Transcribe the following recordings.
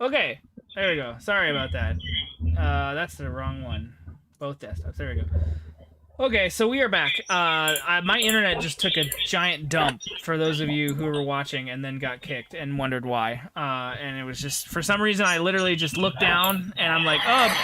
Okay, there we go. Sorry about that. That's the wrong one. Both desktops. There we go. Okay, so we are back. My internet just took a giant dump for those of you who were watching and then got kicked and wondered why. And it was just, for some reason, I literally just looked down and I'm like, oh,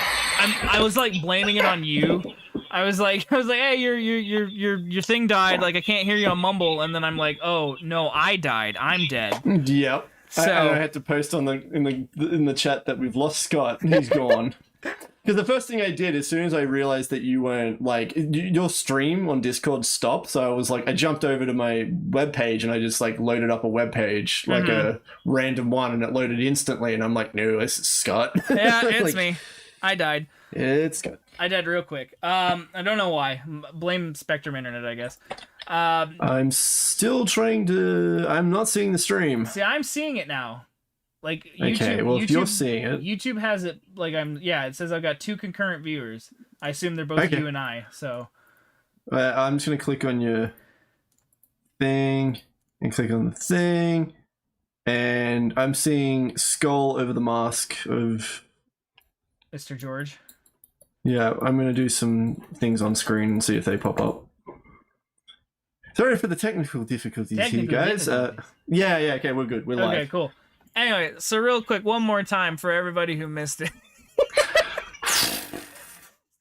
I was like blaming it on you. I was like, hey, your thing died. Like, I can't hear you on Mumble. And then I'm like, oh no, I died. I'm dead. Yep. So I had to post on in the chat that we've lost Scott. He's gone. Because the first thing I did, as soon as I realized that you weren't, like, your stream on Discord stopped, so I was like, I jumped over to my webpage and I just, like, loaded up a webpage, like a random one, and it loaded instantly, and I'm like, no, this is Scott. Yeah, it's like, me. I died. It's Scott. I died real quick. I don't know why. Blame Spectrum Internet, I guess. I'm still trying to... I'm not seeing the stream. See, I'm seeing it now. Like, YouTube, okay, well, if you're seeing it... YouTube has it, like, it says I've got 2 concurrent viewers. I assume they're both you and I, so... I'm just going to click on your thing, and click on the thing, and I'm seeing Skull over the mask of... Mr. George. Yeah, I'm going to do some things on screen and see if they pop up. Sorry for the technical difficulties here, guys. Yeah, okay, we're good. We're live. Okay, cool. Anyway, so real quick, one more time for everybody who missed it.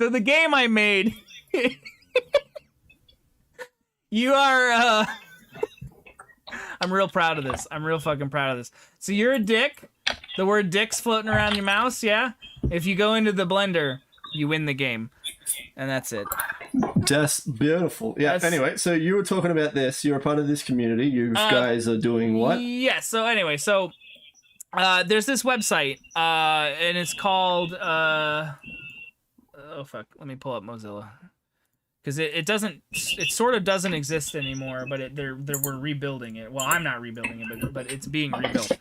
So the game I made, you are, I'm real proud of this. I'm real fucking proud of this. So you're a dick. The word dick's floating around your mouse, yeah? If you go into the blender, you win the game. And that's it. That's beautiful. Yeah, anyway, so you were talking about this. You're a part of this community. You guys are doing what? Yeah, so anyway, there's this website, and it's called, oh fuck, let me pull up Mozilla. Because it sort of doesn't exist anymore, but we're rebuilding it. Well, I'm not rebuilding it, but it's being rebuilt.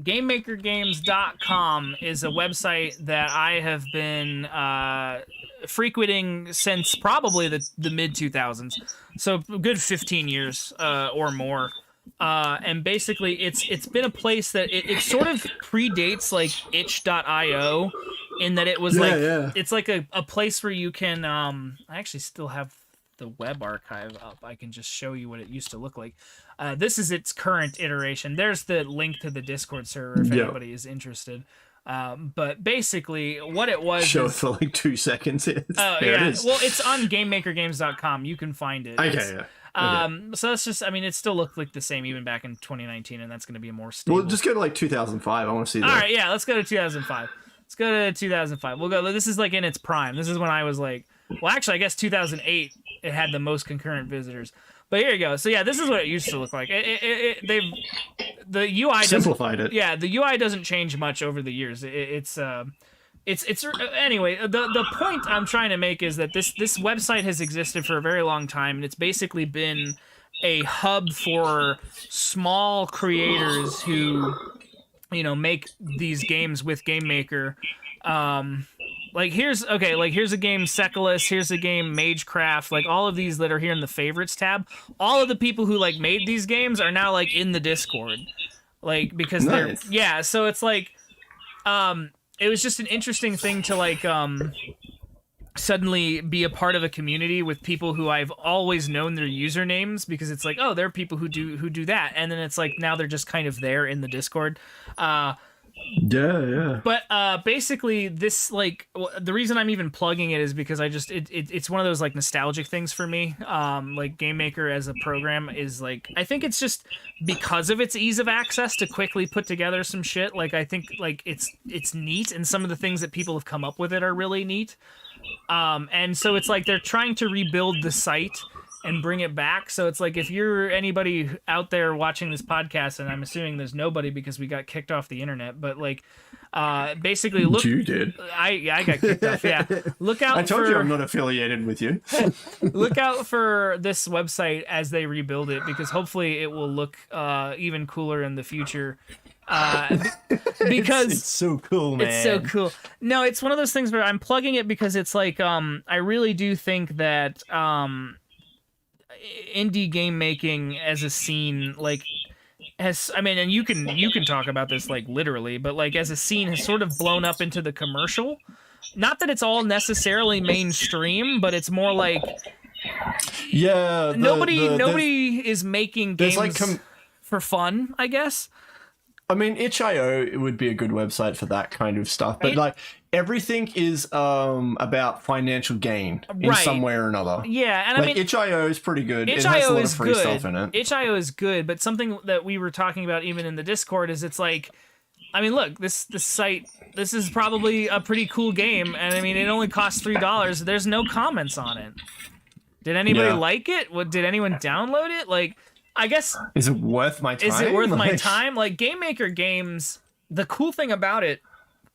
GameMakerGames.com is a website that I have been frequenting since probably the mid-2000s. So a good 15 years or more. And basically it's been a place that it sort of predates like itch.io in that it was it's like a place where you can I actually still have the web archive up. I can just show you what it used to look like. This is its current iteration. There's the link to the Discord server if anybody is interested. But basically what it was show it for like 2 seconds. There it is. Well, it's on GameMakerGames.com. You can find it. Okay, so that's just, I mean, it still looked like the same even back in 2019, and that's going to be a more stable. Well, just go to like 2005. I want to see that. All right, yeah, let's go to 2005. Let's go to 2005. We'll go. This is like in its prime. This is when I was like, well, actually, I guess 2008 it had the most concurrent visitors. But here you go. So yeah, this is what it used to look like. The UI simplified it. Yeah, the UI doesn't change much over the years. It's anyway, the point I'm trying to make is that this website has existed for a very long time, and it's basically been a hub for small creators who, you know, make these games with GameMaker. Like here's a game Seculus, here's a game Magecraft, like all of these that are here in the favorites tab. All of the people who like made these games are now like in the Discord. Like because they're so it's like it was just an interesting thing to like suddenly be a part of a community with people who I've always known their usernames, because it's like, oh, there are people who do that, and then it's like now they're just kind of there in the Discord. Yeah. But basically, this like the reason I'm even plugging it is because I just it's one of those like nostalgic things for me. Like GameMaker as a program is like, I think it's just because of its ease of access to quickly put together some shit. Like I think like it's neat, and some of the things that people have come up with it are really neat. And so it's like they're trying to rebuild the site and bring it back. So it's like, if you're anybody out there watching this podcast, and I'm assuming there's nobody because we got kicked off the internet, but like basically look, you did. I got kicked off. Yeah. Look out. I told you I'm not affiliated with you. Look out for this website as they rebuild it, because hopefully it will look even cooler in the future. Because it's so cool, man. It's so cool. No, it's one of those things where I'm plugging it because it's like I really do think that indie game making as a scene, like has, I mean, and you can talk about this like literally, but like as a scene has sort of blown up into the commercial. Not that it's all necessarily mainstream, but it's more like Yeah, nobody is making games like for fun, I guess. I mean, itch.io would be a good website for that kind of stuff, but like everything is about financial gain in some way or another. Yeah, and like, I mean, itch.io is pretty good. itch.io it has a lot is of free good. stuff in it. itch.io is good, but something that we were talking about even in the Discord is it's like, I mean, look, this site, this is probably a pretty cool game, and I mean, it only costs $3. There's no comments on it. Did anybody like it? Did anyone download it? Like, I guess... Is it worth my time? Is it worth my time? Like, Game Maker Games, the cool thing about it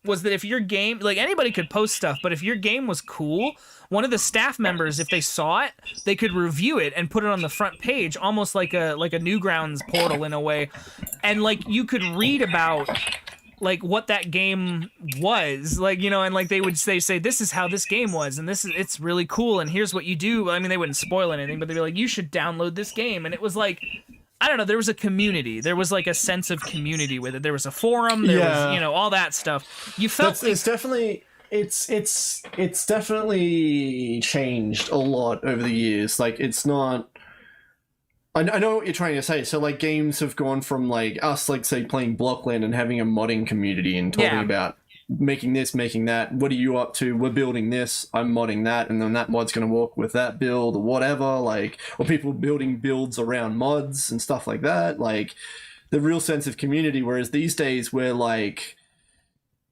was that if your game... Like, anybody could post stuff, but if your game was cool, one of the staff members, if they saw it, they could review it and put it on the front page, almost like a Newgrounds portal in a way. And, like, you could read about... like what that game was, like, you know, and like they say this is how this game was, and it's really cool, and here's what you do. I mean, they wouldn't spoil anything, but they'd be like, you should download this game. And it was like, I don't know, there was a community, there was like a sense of community with it. There was a forum, there was, you know, all that stuff. You felt it's definitely changed a lot over the years. Like, it's not... I know what you're trying to say. So, like, games have gone from, like, us, like, say, playing Blockland and having a modding community and talking about making this, making that. What are you up to? We're building this. I'm modding that. And then that mod's going to work with that build or whatever. Like, or people building builds around mods and stuff like that. Like, the real sense of community. Whereas these days, we're, like...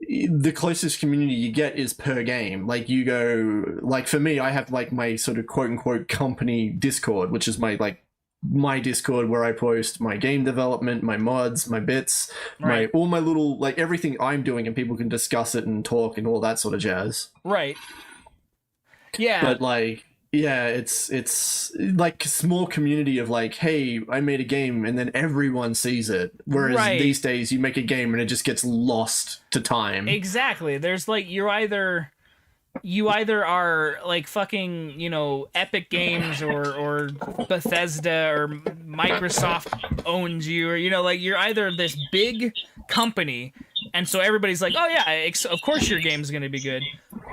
the closest community you get is per game. Like, you go... Like, for me, I have, like, my sort of quote-unquote company Discord, which is my, like, my Discord where I post my game development, my mods, my bits, all my little, like, everything I'm doing, and people can discuss it and talk and all that sort of jazz. Right. Yeah. But, like, yeah, it's like a small community of, like, hey, I made a game, and then everyone sees it. Whereas these days you make a game and it just gets lost to time. Exactly. There's like, you either are like fucking, you know, Epic Games or Bethesda or Microsoft owns you, or, you know, like, you're either this big company and so everybody's like, oh yeah, of course your game's gonna be good,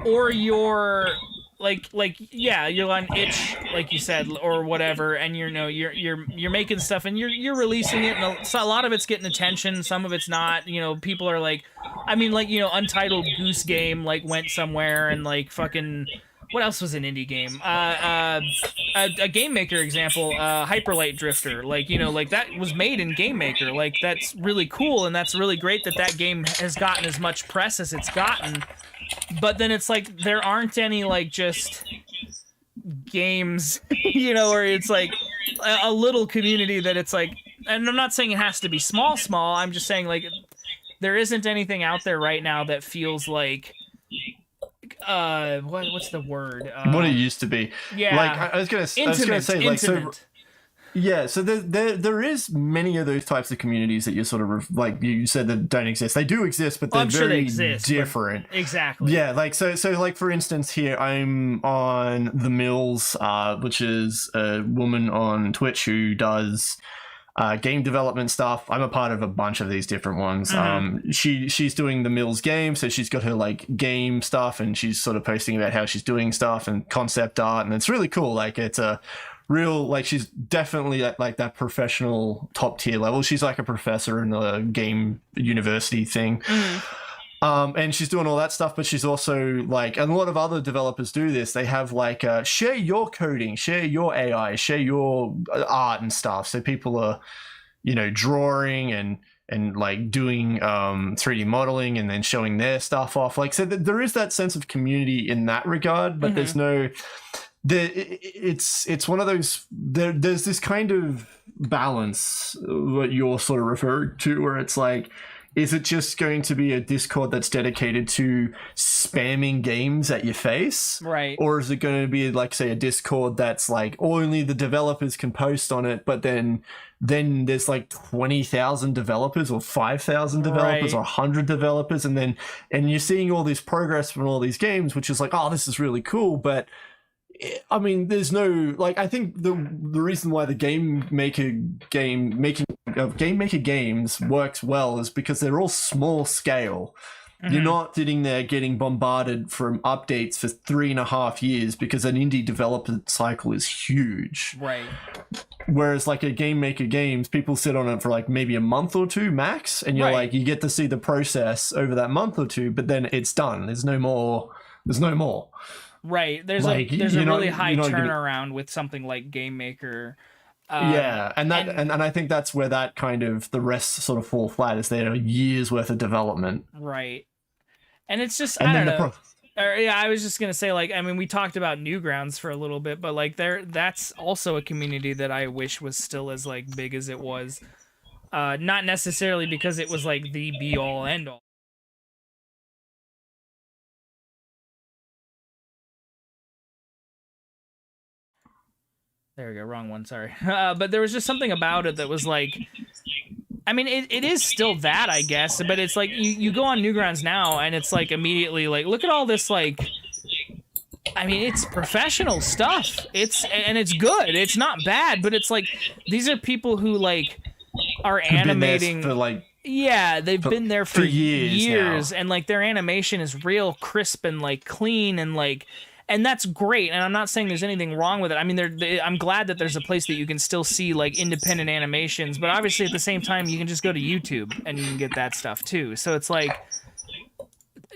or you're like you're on itch, like you said, or whatever, and you're making stuff and you're releasing it, and a lot of it's getting attention, some of it's not. You know, people are like, I mean, like, you know, Untitled Goose Game like went somewhere, and like fucking, what else was an indie game? A Game Maker example, Hyperlight Drifter. Like, you know, like, that was made in Game Maker. Like, that's really cool, and that's really great that game has gotten as much press as it's gotten. But then it's like, there aren't any, like, just games, you know, where it's like a little community that it's like, and I'm not saying it has to be small, I'm just saying, like, there isn't anything out there right now that feels like, what's the word? What it used to be. Yeah. Like, I was gonna say, like, so... Yeah, so there is many of those types of communities that you sort of, like you said, that don't exist. They do exist, but they're very different. Exactly. Yeah, like, so like, for instance, here I'm on The Mills, which is a woman on Twitch who does game development stuff. I'm a part of a bunch of these different ones. Mm-hmm. She's doing The Mills game, so she's got her, like, game stuff, and she's sort of posting about how she's doing stuff and concept art, and it's really cool. Like, it's a real, like, she's definitely at, like, that professional top tier level. She's like a professor in a game university thing. And she's doing all that stuff, but she's also, like, and a lot of other developers do this, they have, like, share your coding, share your AI, share your art and stuff. So people are, you know, drawing and like doing 3D modeling and then showing their stuff off. Like, so there is that sense of community in that regard, but there's no... It's one of those, there's this kind of balance that you're sort of referring to, where it's like, is it just going to be a Discord that's dedicated to spamming games at your face? Right. Or is it going to be, like, say, a Discord that's like only the developers can post on it, but then there's like 20,000 developers or 5,000 developers or 100 developers, and you're seeing all this progress from all these games, which is like, oh, this is really cool, but I mean, there's no, like, I think the reason why the making Game Maker games works well is because they're all small scale. You're not sitting there getting bombarded from updates for 3.5 years because an indie development cycle is huge. Right. Whereas like a Game Maker games, people sit on it for like maybe a month or two max, and you're like, you get to see the process over that month or two, but then it's done. There's no more. Right. There's like, a really high turnaround with something like Game Maker. And I think that's where that kind of the rest sort of fall flat, is there are years worth of development. Right. And it's just, I don't know. I was just gonna say, like, I mean, we talked about Newgrounds for a little bit, but like that's also a community that I wish was still as like big as it was. Not necessarily because it was like the be all end all. There we go, wrong one, sorry. But there was just something about it that was like, I mean, it is still that, I guess, but it's like, you go on Newgrounds now, and it's like immediately like, look at all this, like, I mean, it's professional stuff. It's good. It's not bad, but it's like, these are people who like are animating for like, yeah, they've been there for years now. And like their animation is real crisp and like clean and like, and that's great. And I'm not saying there's anything wrong with it. I mean, I'm glad that there's a place that you can still see like independent animations, but obviously at the same time, you can just go to YouTube and you can get that stuff too. So it's like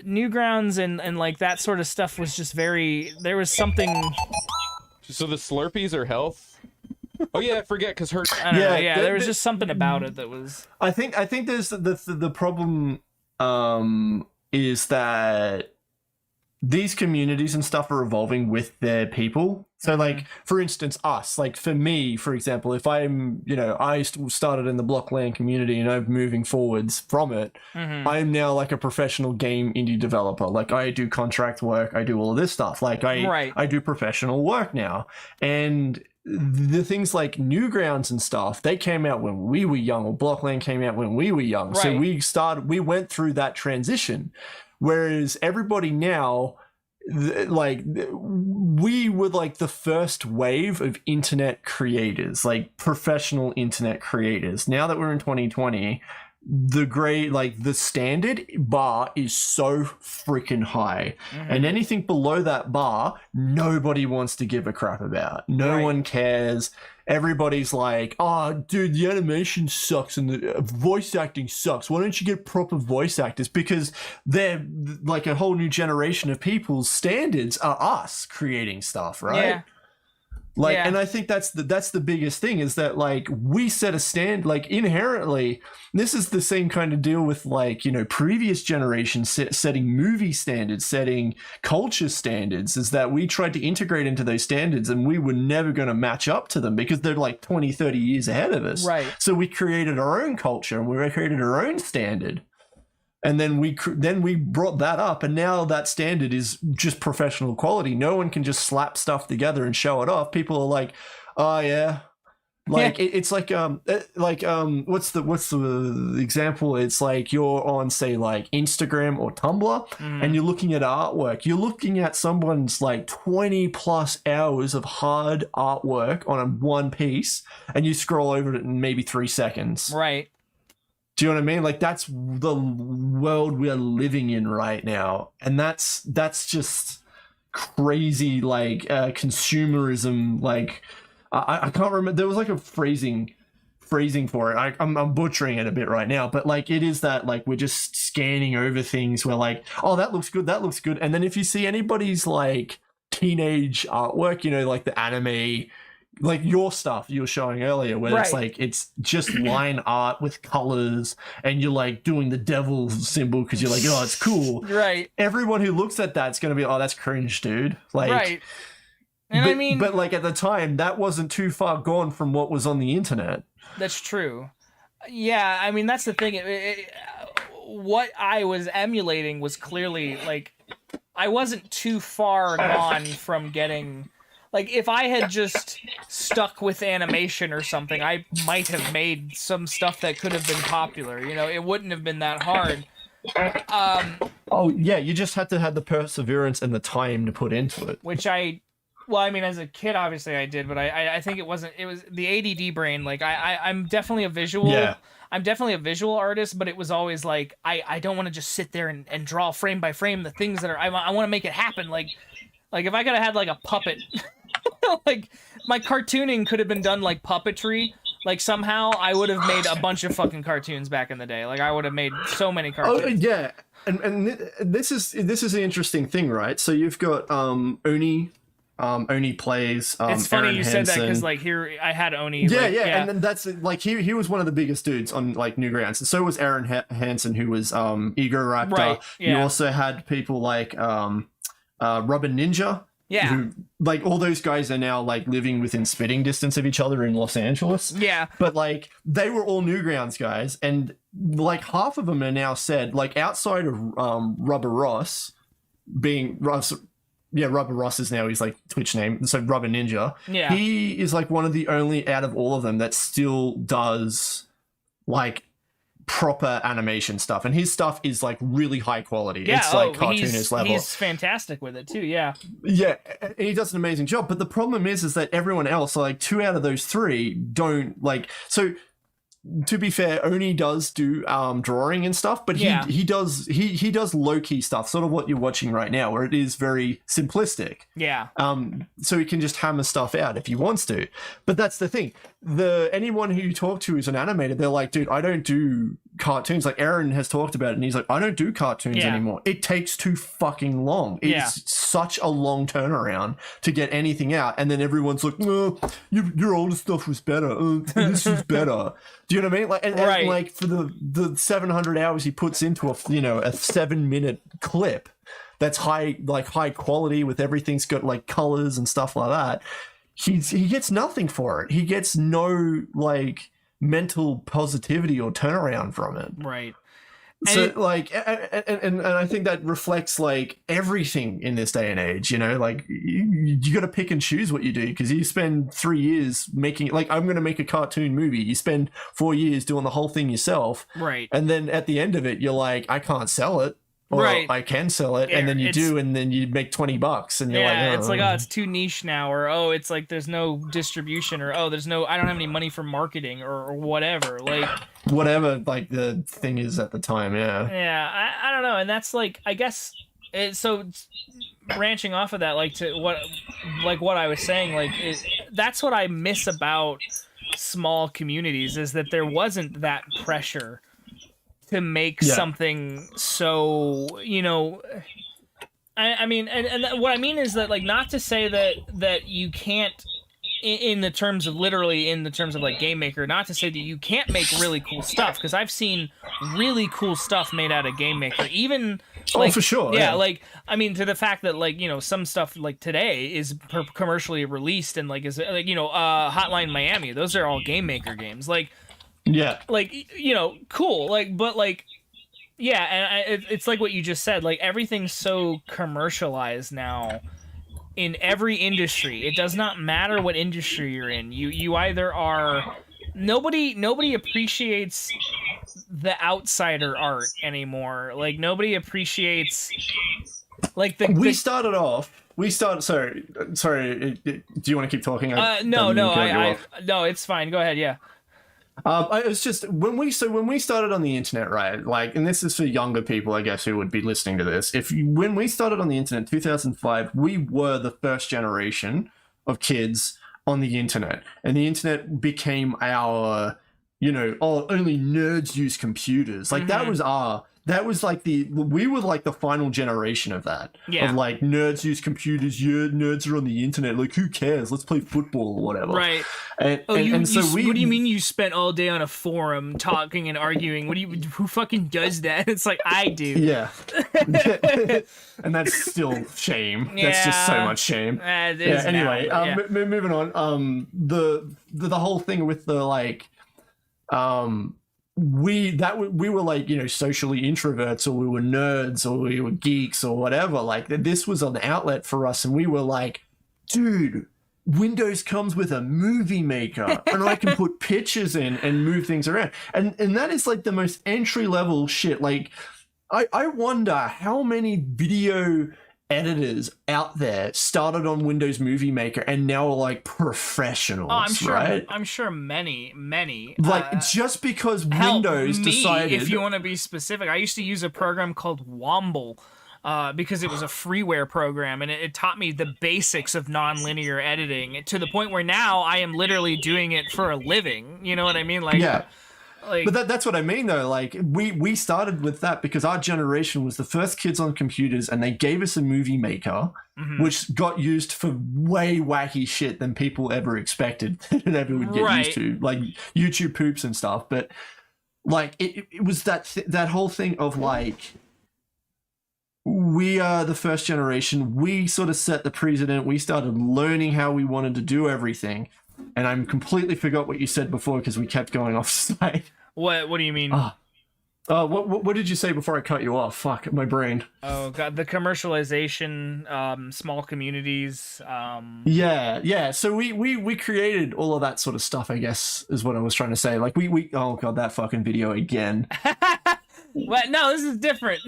Newgrounds and like that sort of stuff was just there was something. So the Slurpees are health? Oh yeah, I forget, because her. I don't know, there was just something about it that was. I think there's the problem is that these communities and stuff are evolving with their people. So like, for instance, us, like for me, for example, if I'm, I started in the Blockland community and I'm moving forwards from it, I'm now like a professional game indie developer. Like I do contract work, I do all of this stuff. Like I do professional work now. And the things like Newgrounds and stuff, they came out when we were young, or Blockland came out when we were young. Right. So we went through that transition. Whereas everybody now, like, we were like the first wave of internet creators, like professional internet creators. Now that we're in 2020, the standard bar is so freaking high. And anything below that bar, nobody wants to give a crap about. No one cares. Everybody's like, oh, dude, the animation sucks and the voice acting sucks. Why don't you get proper voice actors? Because they're like a whole new generation of people's standards are us creating stuff, right? Yeah. Like, and I think that's the biggest thing, is that like we set a stand, like inherently, this is the same kind of deal with like, previous generations setting movie standards, setting culture standards, is that we tried to integrate into those standards and we were never going to match up to them because they're like 20, 30 years ahead of us. Right. So we created our own culture and we created our own standard. And then we brought that up, and now that standard is just professional quality. No one can just slap stuff together and show it off. People are like, "Oh yeah," like it's like what's the example? It's like you're on, say, like Instagram or Tumblr, and you're looking at artwork. You're looking at someone's like 20+ hours of hard artwork on one piece, and you scroll over it in maybe 3 seconds. Right. Do you know what I mean? Like, that's the world we are living in right now. And that's just crazy, like, consumerism. Like, I can't remember. There was like a phrasing for it. I'm butchering it a bit right now. But, like, it is that, like, we're just scanning over things. We're like, oh, that looks good. That looks good. And then if you see anybody's, like, teenage artwork, like the anime, like your stuff you were showing earlier, where it's like, it's just line art with colors and you're like doing the devil symbol because you're like, oh, it's cool. Right. Everyone who looks at that's going to be, oh, that's cringe, dude. Like, right. And but like at the time, that wasn't too far gone from what was on the internet. That's true. Yeah, I mean, that's the thing. What I was emulating was clearly, like, I wasn't too far gone from getting... Like, if I had just stuck with animation or something, I might have made some stuff that could have been popular. It wouldn't have been that hard. Oh, yeah, you just had to have the perseverance and the time to put into it. Which I Well, I mean, as a kid, obviously I did, but I think it wasn't. It was the ADD brain. Like I'm definitely a visual. Yeah. I'm definitely a visual artist, but it was always like I don't want to just sit there and draw frame by frame the things that are. I want to make it happen. Like if I could have had like a puppet, like my cartooning could have been done like puppetry. Like somehow I would have made a bunch of fucking cartoons back in the day. Like I would have made so many cartoons. Oh yeah, and this is the interesting thing, right? So you've got Oni plays. It's funny Aaron you said that because Hansen. like here I had Oni. Yeah, like, yeah, and then that's like he was one of the biggest dudes on like Newgrounds, and so was Aaron Hansen, who was Ego Raptor. Right, You yeah. also had people like Rubber Ninja. Yeah. Who, like all those guys are now like living within spitting distance of each other in Los Angeles. Yeah. But like they were all Newgrounds guys, and like half of them are now said, like outside of Rubber Ross being Ross. Yeah, Rubber Ross is now his like Twitch name. So Rubber Ninja. Yeah. He is like one of the only out of all of them that still does like proper animation stuff, and his stuff is like really high quality. Yeah, It's like cartoonist level. He's fantastic with it too. Yeah. Yeah, and he does an amazing job. But the problem is that everyone else, like 2 out of those 3, don't like. So to be fair, Oni does do drawing and stuff, but Yeah. he does low key stuff, sort of what you're watching right now, where it is very simplistic. Yeah. So he can just hammer stuff out if he wants to. But that's the thing. Anyone who you talk to who's an animator, they're like, dude, I don't do cartoons. Like Aaron has talked about it, and he's like, I don't do cartoons Yeah. anymore. It takes too fucking long. It's Yeah. such a long turnaround to get anything out. And then everyone's like, no, your older stuff was better. This is better. Do you know what I mean? Like, and Right. like for the 700 hours he puts into a 7-minute clip that's high quality with everything's got like colors and stuff like that. He gets nothing for it. He gets no like mental positivity or turnaround from it. Right. So And- like, and I think that reflects like everything in this day and age. You know, like you got to pick and choose what you do, because you spend 3 years making, like, I'm going to make a cartoon movie. You spend 4 years doing the whole thing yourself, Right. and then at the end of it, you're like, I can't sell it. Or Right. I can sell it, and then you It's- do, and then you make $20, and you're Yeah, like, it's like, oh, it's too niche now, or oh, it's like there's no distribution, or oh, I don't have any money for marketing, or whatever. Like, whatever, like the thing is at the time, yeah. yeah, I don't know, and that's like, I guess, so branching off of that, like to what I was saying, like that's what I miss about small communities, is that there wasn't that pressure to make something so, I mean, and what I mean is that, like, not to say that you can't, in the terms of like Game Maker, not to say that you can't make really cool stuff, because I've seen really cool stuff made out of Game Maker, even like, for sure, yeah, yeah. like, I mean, to the fact that, like, some stuff like today is commercially released, and like is like, Hotline Miami, those are all Game Maker games, like, cool, like, but like, yeah, and it's like what you just said, like, everything's so commercialized now in every industry. It does not matter what industry you're in. You either are, nobody appreciates the outsider art anymore. Like, nobody appreciates, like, sorry, do you want to keep talking? No, it's fine, go ahead. Yeah. It's just when we started on the internet, right? Like, and this is for younger people, I guess, who would be listening to this. When we started on the internet, 2005, we were the first generation of kids on the internet, and the internet became our, only nerds use computers. Like, that was like we were like the final generation of that. Yeah. Of like, nerds use computers, nerds are on the internet. Like, who cares? Let's play football or whatever. Right. And so what do you mean you spent all day on a forum talking and arguing? Who fucking does that? It's like, I do. Yeah. And that's still shame. That's just so much shame. It is Anyway, now, but yeah. moving on. The whole thing with the like, we were like, socially introverts, or we were nerds, or we were geeks, or whatever. Like, this was an outlet for us, and we were like, dude, Windows comes with a movie maker, and I can put pictures in and move things around, and that is like the most entry level shit. Like, I wonder how many video editors out there started on Windows Movie Maker and now are like professionals, Oh, I'm sure. right? I'm sure many. Like just because Help Windows me, decided, if you want to be specific. I used to use a program called Womble. Because it was a freeware program, and it taught me the basics of nonlinear editing to the point where now I am literally doing it for a living. You know what I mean? Like, yeah. like, But that's what I mean, though. Like, we started with that because our generation was the first kids on computers, and they gave us a movie maker, which got used for way wacky shit than people ever expected it ever would get used to, like YouTube poops and stuff. But like, it was that whole thing of like, we are the first generation. We sort of set the precedent. We started learning how we wanted to do everything. And I completely forgot what you said before because we kept going off site. what do you mean? What did you say before I cut you off? Fuck, my brain. Oh god, the commercialization, small communities. Yeah. So we created all of that sort of stuff, I guess, is what I was trying to say. Like we oh god, that fucking video again. What? No, this is different.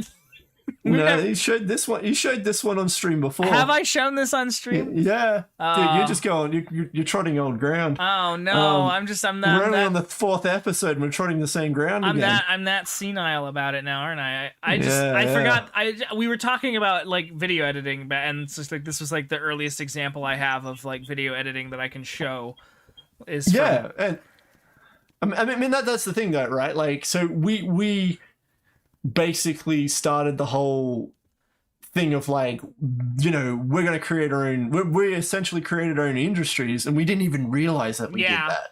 No, you showed this one. You showed this one on stream before. Have I shown this on stream? Yeah, dude, you're just going. You're trotting old ground. Oh no, I'm not. We're only on the 4th episode, and we're trotting the same ground again. I'm that senile about it now, aren't I? I forgot. We were talking about like video editing, and it's just like this was like the earliest example I have of like video editing that I can show. Is and I mean that's the thing, though, right? Like, so we basically started the whole thing of like, you know, we're going to create our own, we essentially created our own industries, and we didn't even realize that we did that.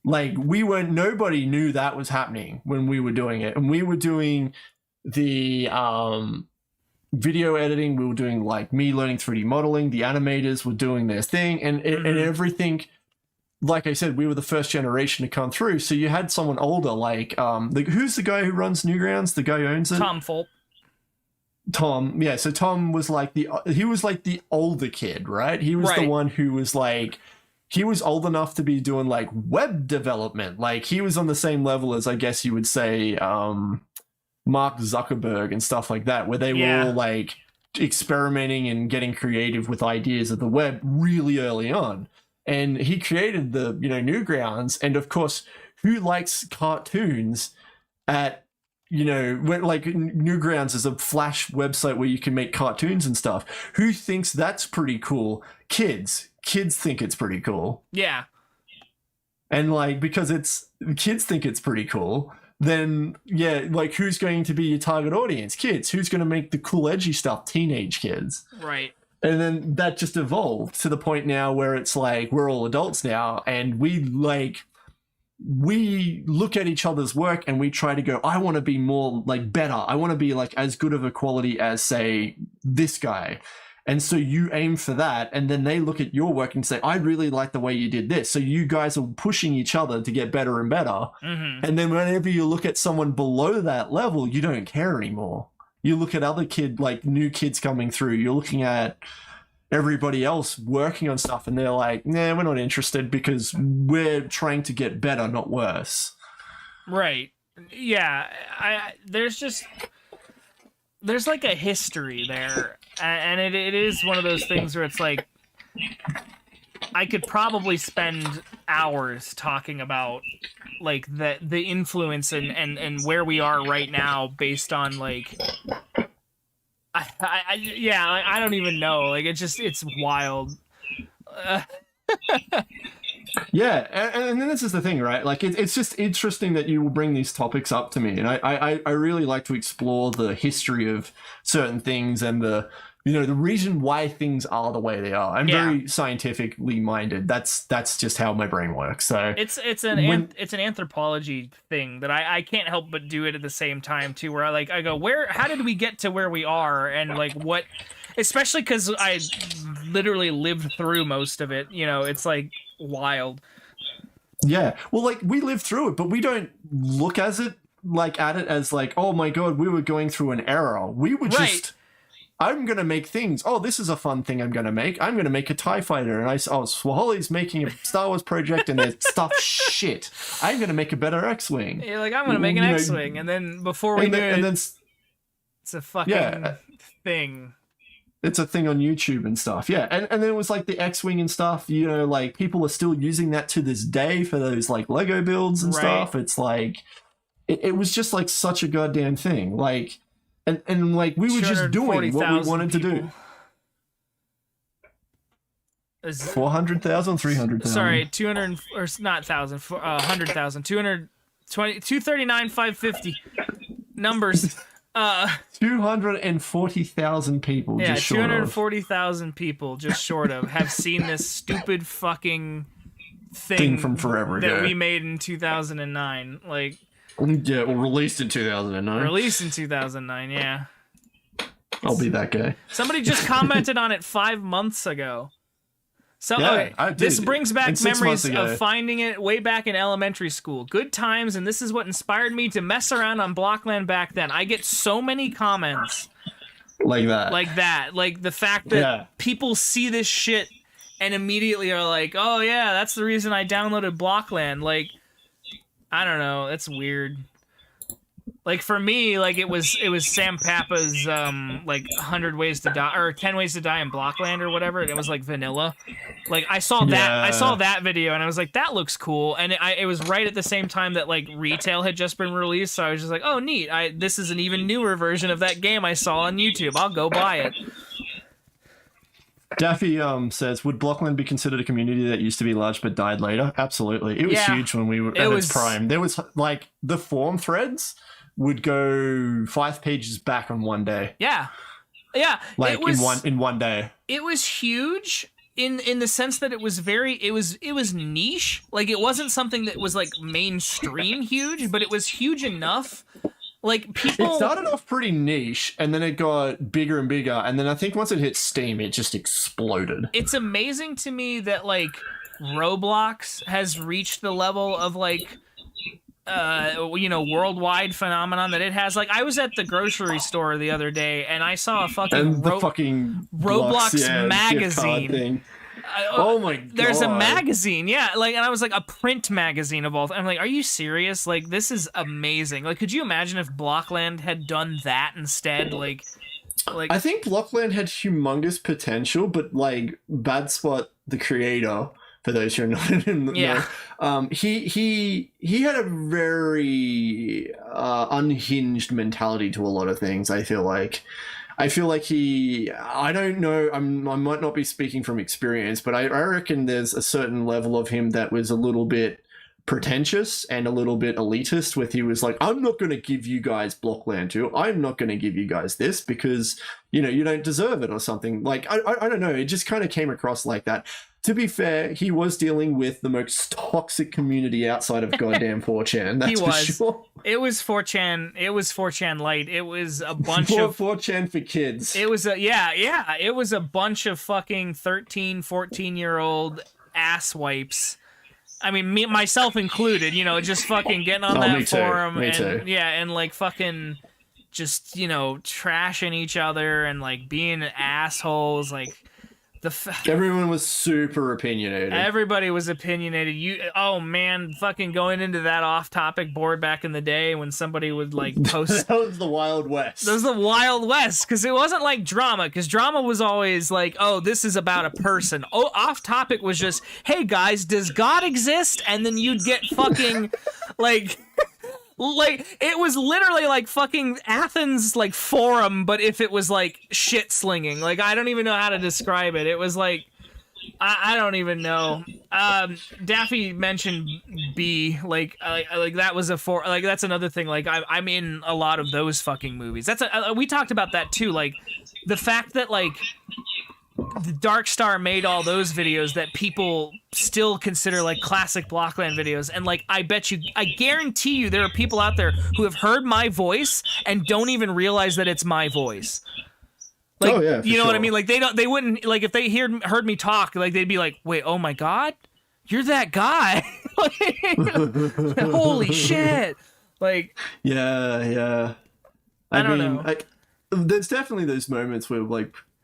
Like, nobody knew that was happening when we were doing it. And we were doing the video editing, we were doing like me learning 3D modeling, the animators were doing their thing, and everything. Like I said, we were the first generation to come through. So you had someone older, like who's the guy who runs Newgrounds? The guy who owns it? Tom Fulp. Tom, yeah. So Tom was like the older kid, right? He was the one who was like, he was old enough to be doing like web development. Like he was on the same level as, I guess you would say, Mark Zuckerberg and stuff like that, where they were all like experimenting and getting creative with ideas of the web really early on. And he created the, Newgrounds. And of course, who likes cartoons at, when, like, Newgrounds is a Flash website where you can make cartoons and stuff. Who thinks that's pretty cool? Kids. Kids think it's pretty cool. Yeah. And like, because kids think it's pretty cool, then yeah, like who's going to be your target audience? Kids. Who's going to make the cool edgy stuff? Teenage kids. Right. And then that just evolved to the point now where it's like we're all adults now, and we look at each other's work and we try to go, I want to be more like better. I want to be like as good of a quality as, say, this guy. And so you aim for that, and then they look at your work and say, I really like the way you did this. So you guys are pushing each other to get better and better. Mm-hmm. And then whenever you look at someone below that level, you don't care anymore. You look at other new kids coming through, you're looking at everybody else working on stuff, and they're like, nah, we're not interested because we're trying to get better, not worse. Right. Yeah. There's like a history there. And it is one of those things where it's like, I could probably spend hours talking about like the influence and where we are right now based on like I don't even know, like it's wild. Yeah, and then this is the thing, right? Like it's just interesting that you will bring these topics up to me, and I really like to explore the history of certain things and the reason why things are the way they are. I'm very scientifically minded. That's just how my brain works. So it's an anthropology thing that I can't help but do it at the same time too, where I go, how did we get to where we are, and like what, especially because I literally lived through most of it. It's like wild. Yeah, well, like we lived through it, but we don't look at it as like, oh my god, we were going through an era. We were just. I'm going to make things. Oh, this is a fun thing I'm going to make. I'm going to make a TIE fighter. And Swholli's making a Star Wars project and their stuff shit. I'm going to make a better X-Wing. You're like, I'm going to make an X-Wing. And then before we do it, it's a fucking thing. It's a thing on YouTube and stuff. Yeah. And then it was like the X-Wing and stuff, you know, like people are still using that to this day for those like Lego builds and stuff. It's like, it was just like such a goddamn thing. Like, and like we were just doing what we wanted to do. 400,000, 300,000. Sorry, 200 or not 1,000, 100,000, 239, 550 numbers. 240,000 people. Yeah, just short 240,000 people just short of have seen this stupid fucking thing from forever ago that we made in 2009. Like, yeah, well, released in 2009. Released in 2009, yeah. I'll be that guy. Somebody just commented on it 5 months ago. So yeah, I did. This brings back memories ago. of finding it way back in elementary school. Good times, and this is what inspired me to mess around on Blockland back then. I get so many comments like that. Like the fact that people see this shit and immediately are like, "Oh yeah, that's the reason I downloaded Blockland." Like, I don't know, that's weird. Like for me, like it was Sam Papa's like 100 Ways to Die or 10 Ways to Die in Blockland or whatever, and it was like vanilla. Like I saw that video and I was like, that looks cool, and it was right at the same time that like Retail had just been released, so I was just like, oh neat, this is an even newer version of that game I saw on YouTube. I'll go buy it. Daffy says, would Blockland be considered a community that used to be large but died later? Absolutely. It was huge when we were at its prime. There was like the forum threads would go 5 pages back on one day. Yeah. Like in one day. It was huge in the sense that it was niche. Like it wasn't something that was like mainstream huge, but it was huge enough. Like people. It started off pretty niche, and then it got bigger and bigger, and then I think once it hit Steam, it just exploded. It's amazing to me that like Roblox has reached the level of like worldwide phenomenon that it has. Like I was at the grocery store the other day and I saw a fucking Roblox magazine thing. Oh my god. There's a magazine, yeah, like, and I was like, a print magazine of all. I'm like, are you serious? Like, this is amazing. Like, could you imagine if Blockland had done that instead? Like I think Blockland had humongous potential, but like Bad Spot, the creator, for those who are not in the know, he had a very unhinged mentality to a lot of things. I feel like I don't know, I might not be speaking from experience, but I reckon there's a certain level of him that was a little bit pretentious and a little bit elitist, with he was like, I'm not going to give you guys Blockland 2. I'm not going to give you guys this because, you don't deserve it or something. Like, I don't know. It just kind of came across like that. To be fair, he was dealing with the most toxic community outside of goddamn 4chan. That's for sure. It was 4chan. It was 4chan light. It was a bunch of 4chan for kids. It was it was a bunch of fucking 13, 14-year-old ass wipes. I mean, myself included, just fucking getting on that forum and like fucking just, trashing each other and like being assholes. Like everyone was super opinionated. Everybody was opinionated. Oh man, fucking going into that off-topic board back in the day when somebody would like post. That was the Wild West. That was the Wild West, because it wasn't like drama. Because drama was always like, oh, this is about a person. Oh, off-topic was just, hey guys, does God exist? And then you'd get fucking like. Like, it was literally like fucking Athens, like, forum, but if it was, like, shit slinging. Like, I don't even know how to describe it. It was like, I don't even know. Daffy mentioned B, like that was that's another thing. Like, I'm in a lot of those fucking movies. We talked about that too. Like, the fact that, like, the Dark Star made all those videos that people still consider like classic Blockland videos, and like I guarantee you there are people out there who have heard my voice and don't even realize that it's my voice. Like, oh, yeah, you know what I mean? Like they wouldn't, like, if they heard me talk, like they'd be like, wait, oh my god, you're that guy. Holy shit. Like, yeah. I don't know. Like, there's definitely those moments where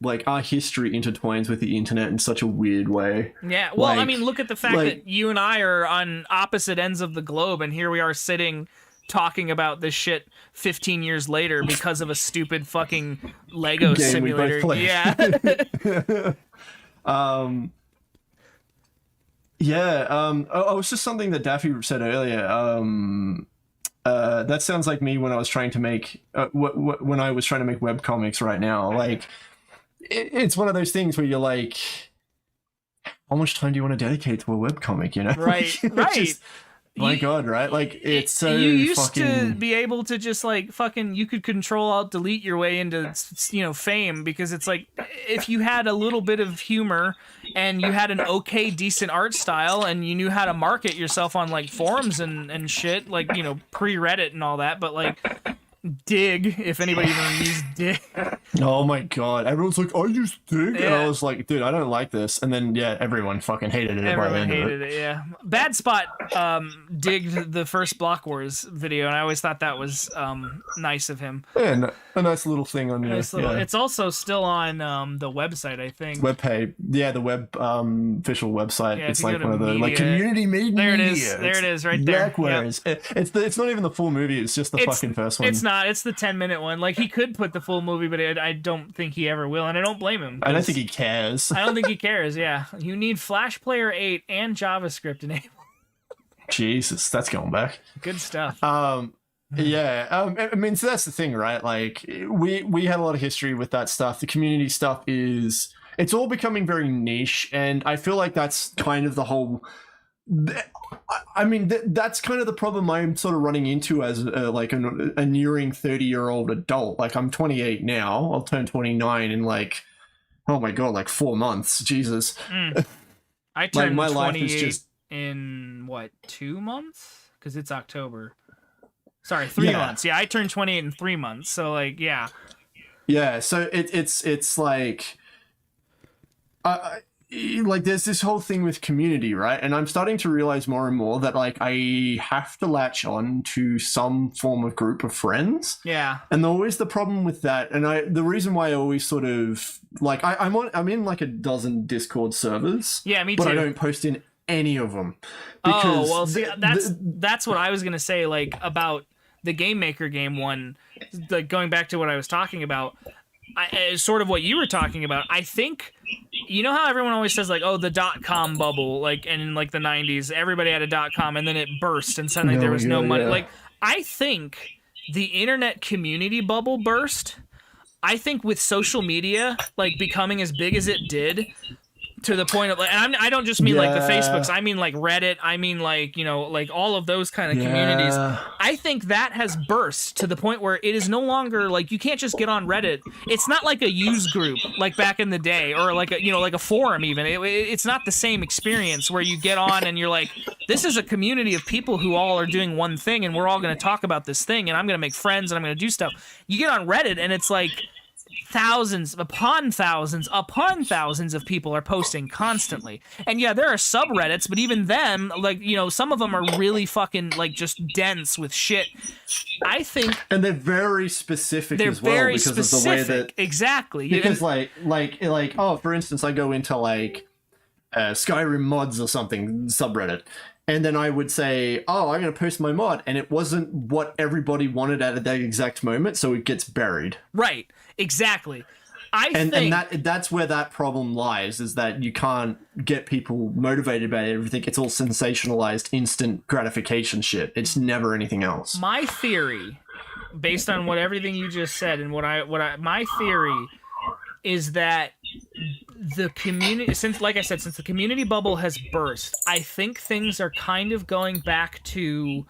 like our history intertwines with the internet in such a weird way. Yeah, well, I mean, look at the fact that you and I are on opposite ends of the globe, and here we are sitting talking about this shit 15 years later because of a stupid fucking Lego Game we both simulator. played. Yeah. Oh, it's just something that Daffy said earlier. That sounds like me when I was trying to make when I was trying to make webcomics right now. Like, it's one of those things where you're like, how much time do you want to dedicate to a webcomic, you know? Right, Like, right. just, my God, right? Like, it's so you used fucking... to be able to just like fucking you could control alt delete your way into, you know, fame, because it's like if you had a little bit of humor and you had an okay decent art style and you knew how to market yourself on like forums and shit, like, you know, pre-Reddit and all that, but like Dig, if anybody even used Dig. Oh my God, everyone's like, I use Dig, and Yeah. I was like, dude, I don't like this. And then everyone fucking hated it by the Everyone end of hated it, yeah. Bad Spot digged the first Block Wars video, and I always thought that was nice of him. Yeah, a nice little thing on your It's also still on the website, I think. web page. Yeah, the web official website. Yeah, it's if you like go one to of the like media- community made There it media. is. There it is, right there. Blackwoods. It's not even the full movie. It's just the fucking first one. It's not. It's the 10-minute one. Like, he could put the full movie, but I don't think he ever will, and I don't blame him. I don't think he cares. I don't think he cares, yeah. You need Flash Player 8 and JavaScript enabled. Jesus, that's going back. Good stuff. I mean, so that's the thing, right? Like, we had a lot of history with that stuff. The community stuff it's all becoming very niche, and I feel like that's kind of the whole... I mean, that's kind of the problem I'm sort of running into as like a nearing 30-year-old adult. Like, I'm 28 now. I'll turn 29 in like, oh my God, like 4 months. Jesus. I turned my 28 life is just... in, what, 2 months? Because it's October. Sorry, 3 months. Yeah, I turned 28 in 3 months. So, like, yeah. Yeah, so it's like... like, there's this whole thing with community, right? And I'm starting to realize more and more that, like, I have to latch on to some form of group of friends. Yeah. And always the problem with that, and the reason why I always sort of, like, I'm in like a dozen Discord servers. Yeah, me but too. I don't post in any of them. Oh, well, see, that's what I was going to say, like, about the Game Maker game one, like, going back to what I was talking about, sort of what you were talking about. I think, you know how everyone always says, like, oh, the .com bubble, like, and in, like, the 90s, everybody had a .com, and then it burst, and suddenly there was no money. Yeah. Like, I think the internet community bubble burst. I think with social media, like, becoming as big as it did, to the point of, like, and I don't just mean like the Facebooks, I mean like Reddit, I mean like, you know, like all of those kind of communities. I think that has burst to the point where it is no longer like, you can't just get on Reddit. It's not like a use group like back in the day, or like a, you know, like a forum even. It's not the same experience where you get on and you're like, this is a community of people who all are doing one thing, and we're all going to talk about this thing, and I'm going to make friends, and I'm going to do stuff. You get on Reddit and it's like thousands upon thousands of people are posting constantly. And yeah, there are subreddits, but even them, like, you know, some of them are really fucking, like, just dense with shit. I think... And they're very specific they're as well, very because specific. of the way that... Exactly. Because, like, oh, for instance, I go into, like, Skyrim mods or something, subreddit, and then I would say, oh, I'm going to post my mod, and it wasn't what everybody wanted at that exact moment, so it gets buried. Right. Exactly. And that's where that problem lies, is that you can't get people motivated by everything. It's all sensationalized, instant gratification shit. It's never anything else. My theory, based on what everything you just said, and my theory is that the community, since the community bubble has burst, I think things are kind of going back to...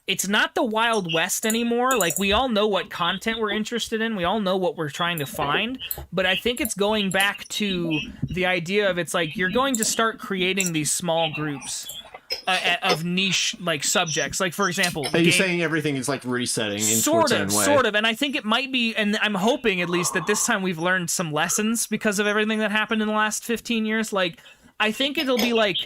It's not the Wild West anymore. Like, we all know what content we're interested in. We all know what we're trying to find. But I think it's going back to the idea of, it's like, you're going to start creating these small groups of niche, like, subjects. Like, for example... Are you saying everything is, like, resetting into its own way? Sort of. And I think it might be, and I'm hoping at least that this time we've learned some lessons because of everything that happened in the last 15 years. Like, I think it'll be like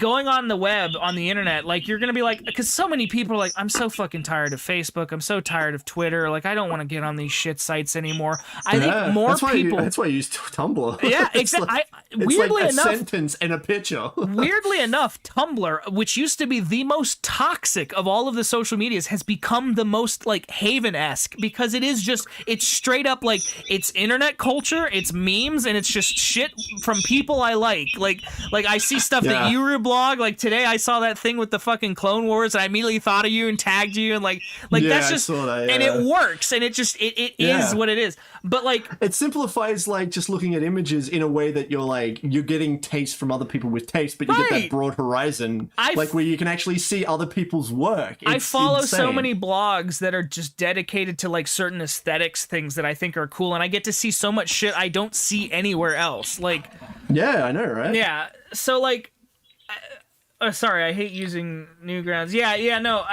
going on the web, on the internet, like you're gonna be like, because so many people are like, I'm so fucking tired of Facebook, I'm so tired of Twitter, like I don't want to get on these shit sites anymore. I think more people. That's why I use Tumblr. Yeah, exactly. Weirdly like a enough, sentence and a picture. weirdly enough, Tumblr, which used to be the most toxic of all of the social medias, has become the most like Haven-esque, because it is just, it's straight up like, it's internet culture, it's memes, and it's just shit from people I like I see stuff that you reblog. Like today I saw that thing with the fucking Clone Wars, and I immediately thought of you and tagged you, and like that's just, and it works, and it just it is what it is. But like, it simplifies like just looking at images in a way that you're getting taste from other people with taste, but you get that broad horizon, like where you can actually see other people's work. I follow so many blogs that are just dedicated to like certain aesthetics things that I think are cool, and I get to see so much shit I don't see anywhere else. Like, yeah, I know, right? Yeah. So like, sorry, I hate using Newgrounds. No.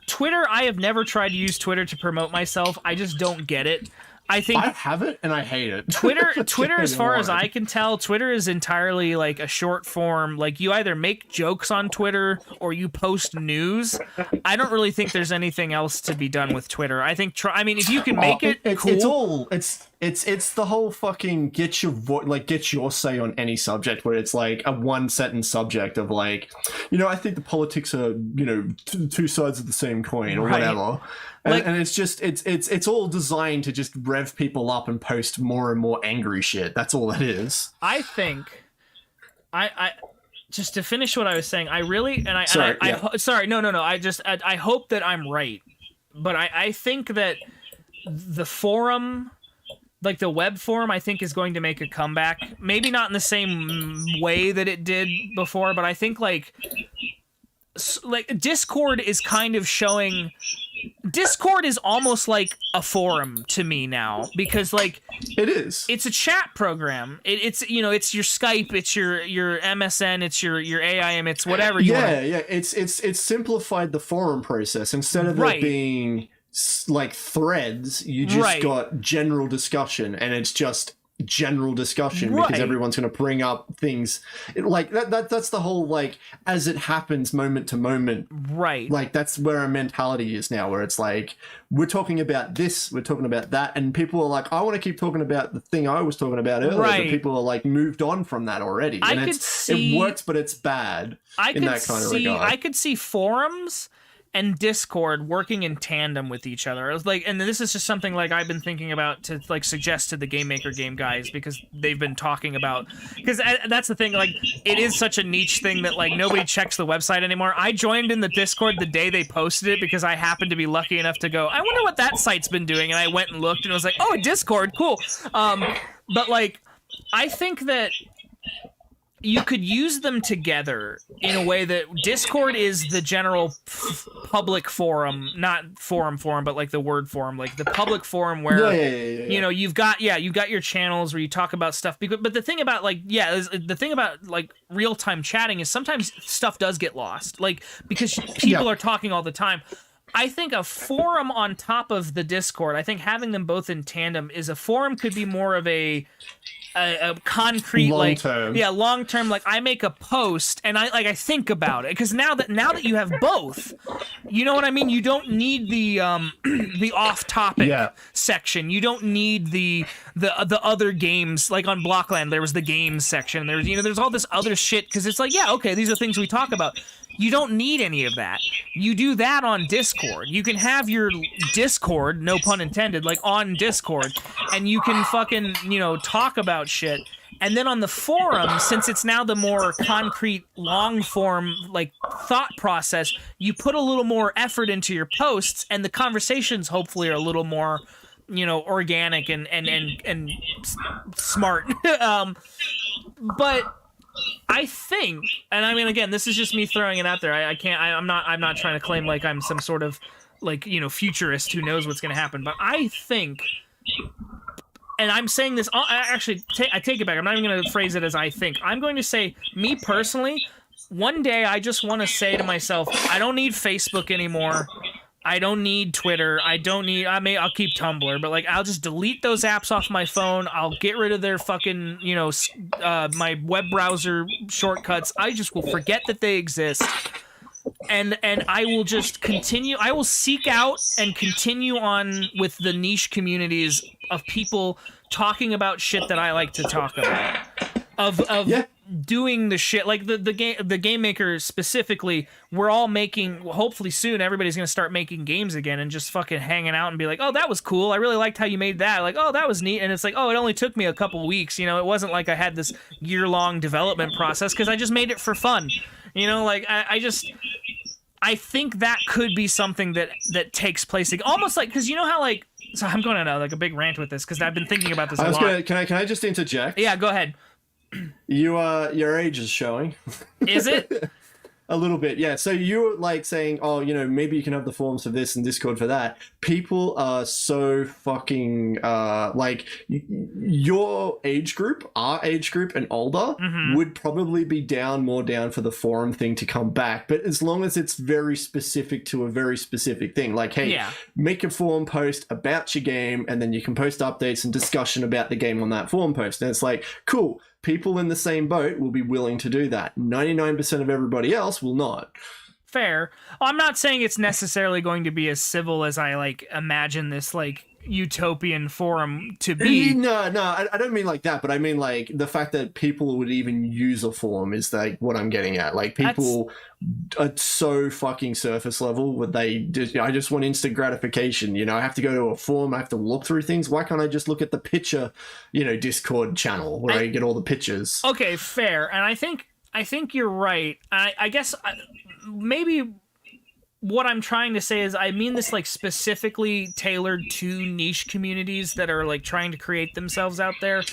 Twitter, I have never tried to use Twitter to promote myself. I just don't get it. I think I have it and I hate it. Twitter, as far as I can tell, Twitter is entirely like a short form. Like you either make jokes on Twitter or you post news. I don't really think there's anything else to be done with Twitter. I think I mean, if you can make cool. It's the whole fucking get your say on any subject, where it's like a one sentence subject of like, I think the politics are two sides of the same coin or whatever. And it's just it's all designed to just rev people up and post more and more angry shit. That's all it is. I think I just to finish what I was saying, I really I hope that I'm right, but I think that the forum, like the web forum, I think is going to make a comeback. Maybe not in the same way that it did before, but I think like Discord is kind of showing. Discord is almost like a forum to me now, because like it's a chat program. It's it's your Skype, it's your MSN, it's your AIM, it's whatever you want. It's simplified the forum process. Instead of it being like threads, you just got general discussion, and it's just general discussion because everyone's going to bring up things like that's the whole like as it happens moment to moment, like that's where our mentality is now, where it's like we're talking about this, we're talking about that, and people are like, I want to keep talking about the thing I was talking about earlier, but people are like moved on from that already, and it works, but it's bad in that kind of regard. I could see forums and Discord working in tandem with each other. It was like, and this is just something like I've been thinking about to like suggest to the Game Maker Game guys, because they've been talking about, because that's the thing, like it is such a niche thing that like nobody checks the website anymore. I joined in the Discord the day they posted it because I happened to be lucky enough to go, I wonder what that site's been doing, and I went and looked and was like, oh, Discord, cool. But like, I think that you could use them together in a way that Discord is the general public forum, not forum, but like the word forum, like the public forum where you've got your channels where you talk about stuff. But the thing about like real-time chatting is sometimes stuff does get lost, like because people are talking all the time. I think a forum on top of the Discord, I think having them both in tandem is a forum could be more of a concrete long term, like I make a post and I think about it, because now that you have both, you know what I mean, you don't need the off topic section, you don't need the other games, like on Blockland there was the games section, there's all this other shit, because it's like these are things we talk about. You don't need any of that. You do that on Discord. You can have your Discord, no pun intended, like on Discord, and you can fucking, talk about shit. And then on the forum, since it's now the more concrete, long form, like thought process, you put a little more effort into your posts, and the conversations hopefully are a little more, organic and smart. But I think, and I mean, again, this is just me throwing it out there. I'm not trying to claim like I'm some sort of like, futurist who knows what's going to happen. But I think, and I'm saying this, I take it back. I'm not even going to phrase it as I think. I'm going to say, me personally, one day I just want to say to myself, I don't need Facebook anymore. I don't need Twitter. I'll keep Tumblr, but like I'll just delete those apps off my phone. I'll get rid of their fucking, my web browser shortcuts. I just will forget that they exist. And I will just continue. I will seek out and continue on with the niche communities of people talking about shit that I like to talk about. Doing the shit like the game maker specifically. We're all making. Hopefully soon, everybody's gonna start making games again and just fucking hanging out and be like, "Oh, that was cool. I really liked how you made that." Like, "Oh, that was neat." And it's like, "Oh, it only took me a couple weeks. It wasn't like I had this year-long development process because I just made it for fun." Like I think that could be something that takes place, like, almost like, because how like. So I'm going on like a big rant with this because I've been thinking about this a lot. Can I just interject? Yeah, go ahead. Your age is showing. Is it? A little bit, yeah. So you're like saying, oh, maybe you can have the forums for this and Discord for that. People are so fucking like your age group, our age group, and older would probably be more down for the forum thing to come back. But as long as it's very specific to a very specific thing, like, hey, make a forum post about your game, and then you can post updates and discussion about the game on that forum post. And it's like, cool. People in the same boat will be willing to do that. 99% of everybody else will not. Fair. I'm not saying it's necessarily going to be as civil as I like imagine this like utopian forum to be. No, I don't mean like that, but I mean like the fact that people would even use a forum is like what I'm getting at. Like people are so fucking surface level where I just want instant gratification. I have to go to a forum, I have to look through things. Why can't I just look at the picture, Discord channel where I get all the pictures? Okay, fair. And I think you're right. I guess maybe what I'm trying to say is I mean this like specifically tailored to niche communities that are like trying to create themselves out there.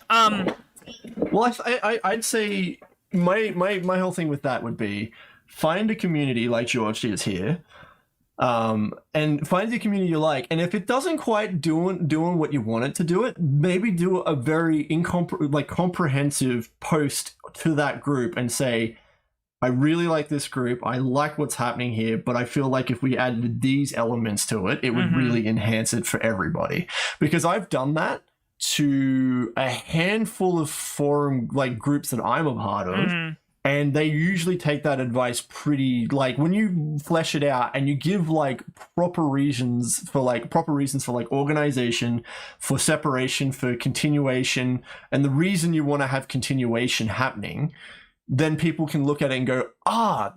Well, I'd say my whole thing with that would be find a community like George is here, and find the community you like. And if it doesn't quite doing what you want it to do it, maybe do a very comprehensive post to that group and say, I really like this group. I like what's happening here, but I feel like if we added these elements to it, it would really enhance it for everybody. Because I've done that to a handful of forum like groups that I'm a part of, and they usually take that advice pretty, like, when you flesh it out and you give like proper reasons for organization, for separation, for continuation, and the reason you want to have continuation happening, then people can look at it and go,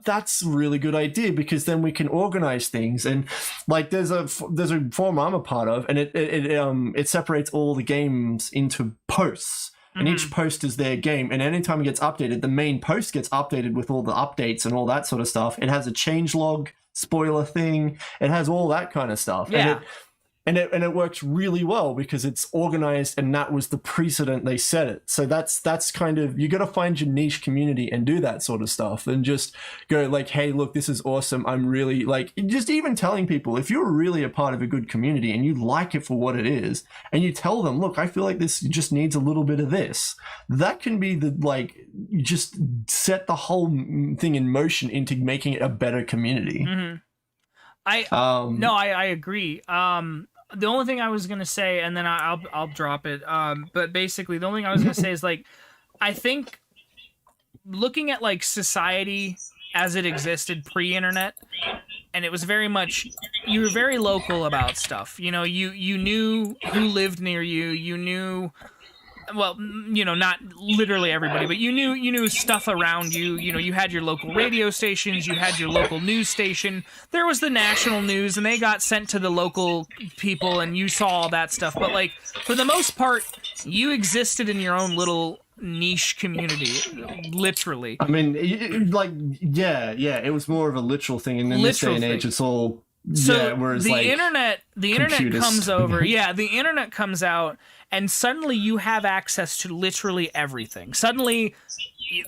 that's a really good idea, because then we can organize things. And like there's a forum I'm a part of, and it separates all the games into posts. And each post is their game, and anytime it gets updated, the main post gets updated with all the updates and all that sort of stuff. It has a changelog spoiler thing. It has all that kind of stuff. Yeah. And it works really well because it's organized, and that was the precedent they set it. So that's kind of, you got to find your niche community and do that sort of stuff, and just go like, hey, look, this is awesome. I'm really like, just even telling people, if you're really a part of a good community and you like it for what it is, and you tell them, look, I feel like this just needs a little bit of this, that can be the, like, you just set the whole thing in motion into making it a better community. I agree. The only thing I was gonna say, and then I'll drop it. But basically, the only thing I was gonna say is like, I think looking at like society as it existed pre-internet, and it was very much, you were very local about stuff. You knew who lived near you. You knew. Well, not literally everybody, but you knew stuff around you. You had your local radio stations, you had your local news station. There was the national news, and they got sent to the local people, and you saw all that stuff. But like, for the most part, you existed in your own little niche community, literally. I mean, it was more of a literal thing, and in this day and age, it's all. Whereas the internet comes over. Yeah, the internet comes out, and suddenly you have access to literally everything. Suddenly,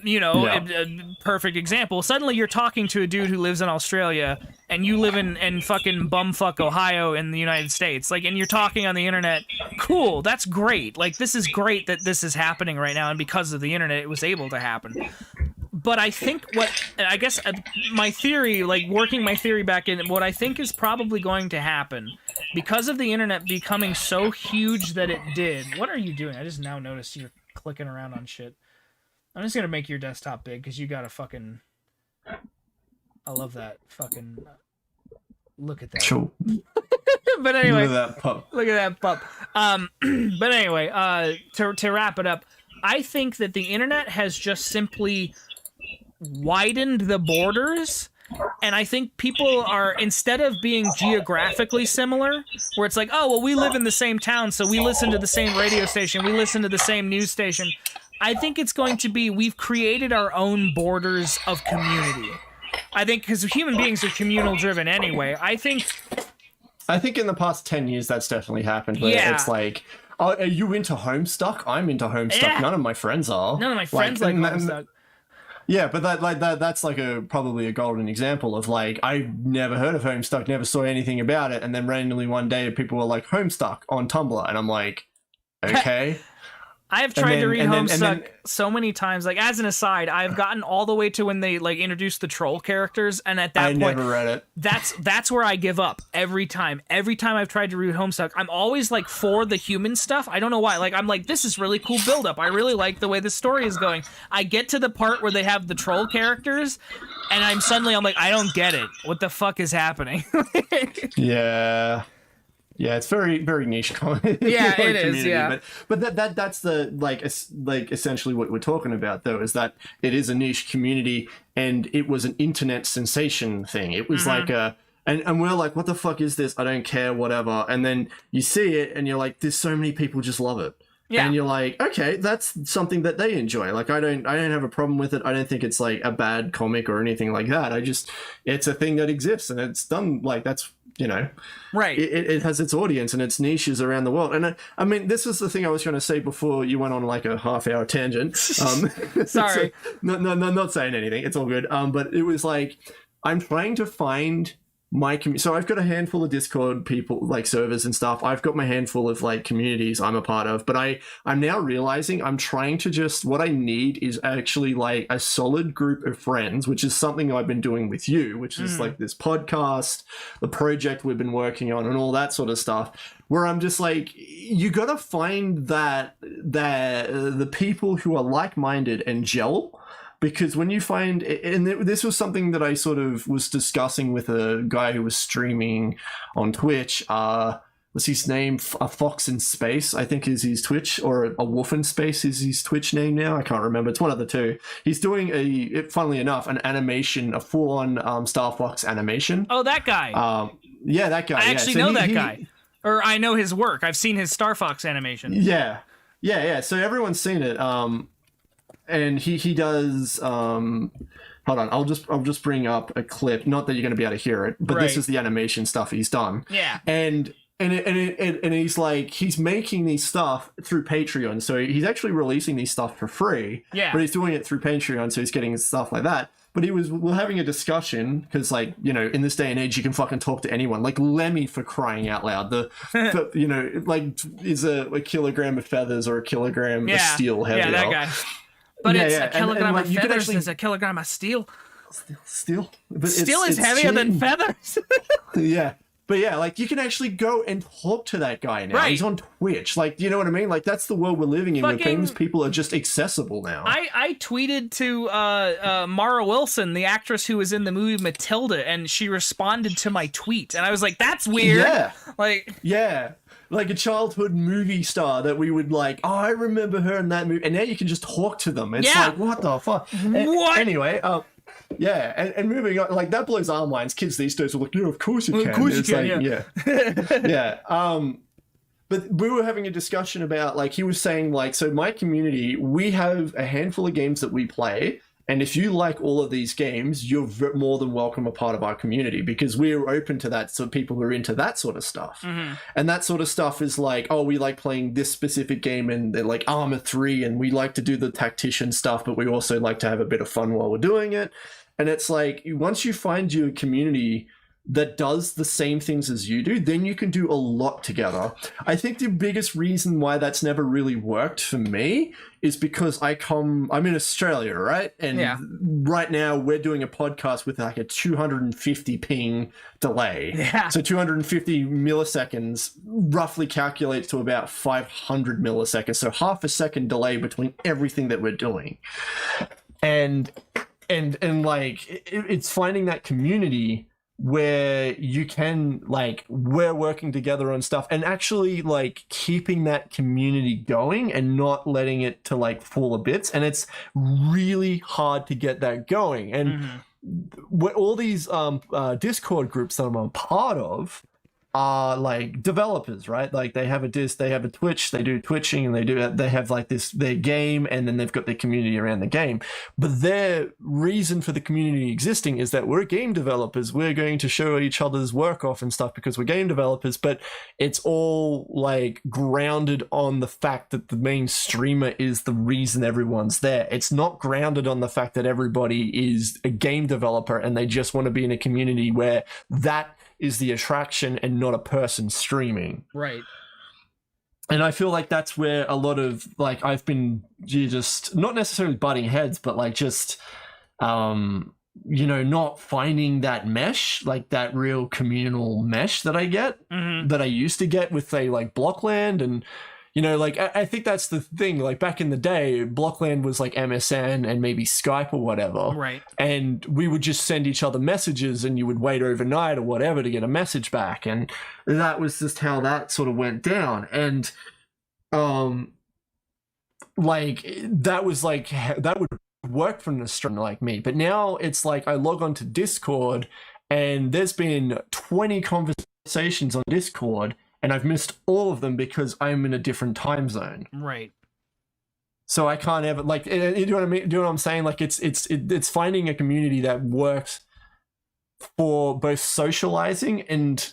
a perfect example. Suddenly you're talking to a dude who lives in Australia, and you live in fucking bumfuck Ohio in the United States. Like, and you're talking on the internet. Cool, that's great. Like, this is great that this is happening right now, and because of the internet, it was able to happen. but I think I guess my theory, like working my theory back in, what I think is probably going to happen because of the internet becoming so huge that it did. What are you doing? I just now noticed you're clicking around on shit. I'm just gonna make your desktop big because you got a fucking. I love that fucking. Look at that. Sure. But anyway, Look at that pup. Look at that pup. But anyway, to wrap it up, I think that the internet has just simply widened the borders, and I think people are, instead of being geographically similar, where it's like, oh well, we live in the same town, so we listen to the same radio station, we listen to the same news station. I think it's going to be, we've created our own borders of community. I think because human beings are communal driven anyway. I think in the past 10 years that's definitely happened. Where it's like, oh, are you into Homestuck? I'm into Homestuck. Yeah. None of my friends are. None of my friends like Homestuck. Yeah, but that's like probably a golden example of like, I never heard of Homestuck, never saw anything about it, and then randomly one day people were like Homestuck on Tumblr, and I'm like, okay. I have tried to read Homestuck so many times. Like, as an aside, I've gotten all the way to when they like introduced the troll characters, and at that point, I never read it. That's where I give up every time. Every time I've tried to read Homestuck, I'm always like for the human stuff. I don't know why. Like, I'm like, this is really cool build-up. I really like the way the story is going. I get to the part where they have the troll characters, and I'm like, I don't get it. What the fuck is happening? Yeah. Yeah, it's very, very niche comedy. Yeah, it is. Yeah, but that's the like essentially what we're talking about though, is that it is a niche community, and it was an internet sensation thing. It was like and we're like, what the fuck is this? I don't care, whatever. And then you see it, and you're like, there's so many people just love it. Yeah. And you're like, okay, that's something that they enjoy. Like, I don't have a problem with it. I don't think it's like a bad comic or anything like that. It's a thing that exists, and it's done like that's. You know, right? It has its audience and its niches around the world. And I mean, this is the thing I was going to say before you went on like a half-hour tangent. Sorry, so, no, not saying anything. It's all good. But it was like, I'm trying to find my community. So I've got a handful of Discord people, like servers and stuff. I've got my handful of like communities I'm a part of, but I'm now realizing I'm trying to what I need is actually like a solid group of friends, which is something I've been doing with you, which is like this podcast, the project we've been working on, and all that sort of stuff, where I'm just like, you got to find that the people who are like-minded and gel. Because when you find, and this was something that I sort of was discussing with a guy who was streaming on Twitch, what's his name? A Fox in Space, I think is his Twitch, or a Wolf in Space is his Twitch name now. I can't remember. It's one of the two. He's doing funnily enough, an animation, a full-on Star Fox animation. Oh, that guy. Yeah, that guy. I actually know that guy. Or I know his work. I've seen his Star Fox animation. Yeah. So everyone's seen it. And he does hold on, I'll just bring up a clip, not that you're going to be able to hear it, but This is the animation stuff he's done. Yeah. And he's like, he's making these stuff through Patreon, so he's actually releasing these stuff for free. Yeah. But he's doing it through Patreon, so he's getting stuff like that. But we're having a discussion, because like, you know, in this day and age you can fucking talk to anyone, like Lemmy, for crying out loud. You know, like, is a kilogram of feathers or a kilogram of steel heavier? Yeah, that guy. But it's a kilogram of feathers is a kilogram of steel. Steel? But steel is heavier than feathers. Yeah. But yeah, like, you can actually go and talk to that guy now. Right. He's on Twitch. Like, you know what I mean? Like, that's the world we're living in, where famous people are just accessible now. I tweeted to Mara Wilson, the actress who was in the movie Matilda, and she responded to my tweet. And I was like, that's weird. Yeah. Like, yeah. Like a childhood movie star that we would like, oh, I remember her in that movie. And now you can just talk to them. It's like, what the fuck? What? Anyway, yeah, and moving on, like, that blows our minds. Kids these days are like, yeah, of course you can. Of course you can, like, yeah. Yeah. But we were having a discussion about, like, he was saying, like, so my community, we have a handful of games that we play. And if you like all of these games, you're more than welcome a part of our community, because we're open to that. So people who are into that sort of stuff. Mm-hmm. And that sort of stuff is like, oh, we like playing this specific game, and they're like Armor 3, and we like to do the tactician stuff, but we also like to have a bit of fun while we're doing it. And it's like, once you find your community that does the same things as you do, then you can do a lot together. I think the biggest reason why that's never really worked for me is because I'm in Australia, right? And Yeah. right now we're doing a podcast with like a 250 ping delay. Yeah. So 250 milliseconds roughly calculates to about 500 milliseconds. So half a second delay between everything that we're doing. And like it's finding that community where you can, like, we're working together on stuff and actually like keeping that community going and not letting it to like fall to bits. And it's really hard to get that going. And all these Discord groups that I'm a part of are like developers, right? Like they have a Twitch, they do twitching, and they have like their game, and then they've got their community around the game. But their reason for the community existing is that we're game developers. We're going to show each other's work off and stuff because we're game developers, but it's all like grounded on the fact that the main streamer is the reason everyone's there. It's not grounded on the fact that everybody is a game developer and they just want to be in a community where that is the attraction and not a person streaming. Right. And I feel like that's where a lot of, like, I've been just not necessarily butting heads, but like just, not finding that mesh, like that real communal mesh that I get, that I used to get with, say, like Blockland. And, like, I think that's the thing. Like back in the day, Blockland was like MSN and maybe Skype or whatever. Right. And we would just send each other messages and you would wait overnight or whatever to get a message back. And that was just how that sort of went down. And, like, that was like, that would work for an Australian like me. But now it's like I log on to Discord and there's been 20 conversations on Discord and I've missed all of them because I'm in a different time zone. Right. So I can't ever, like, you know what I mean? Do you know what I'm saying? Like, it's finding a community that works for both socializing and,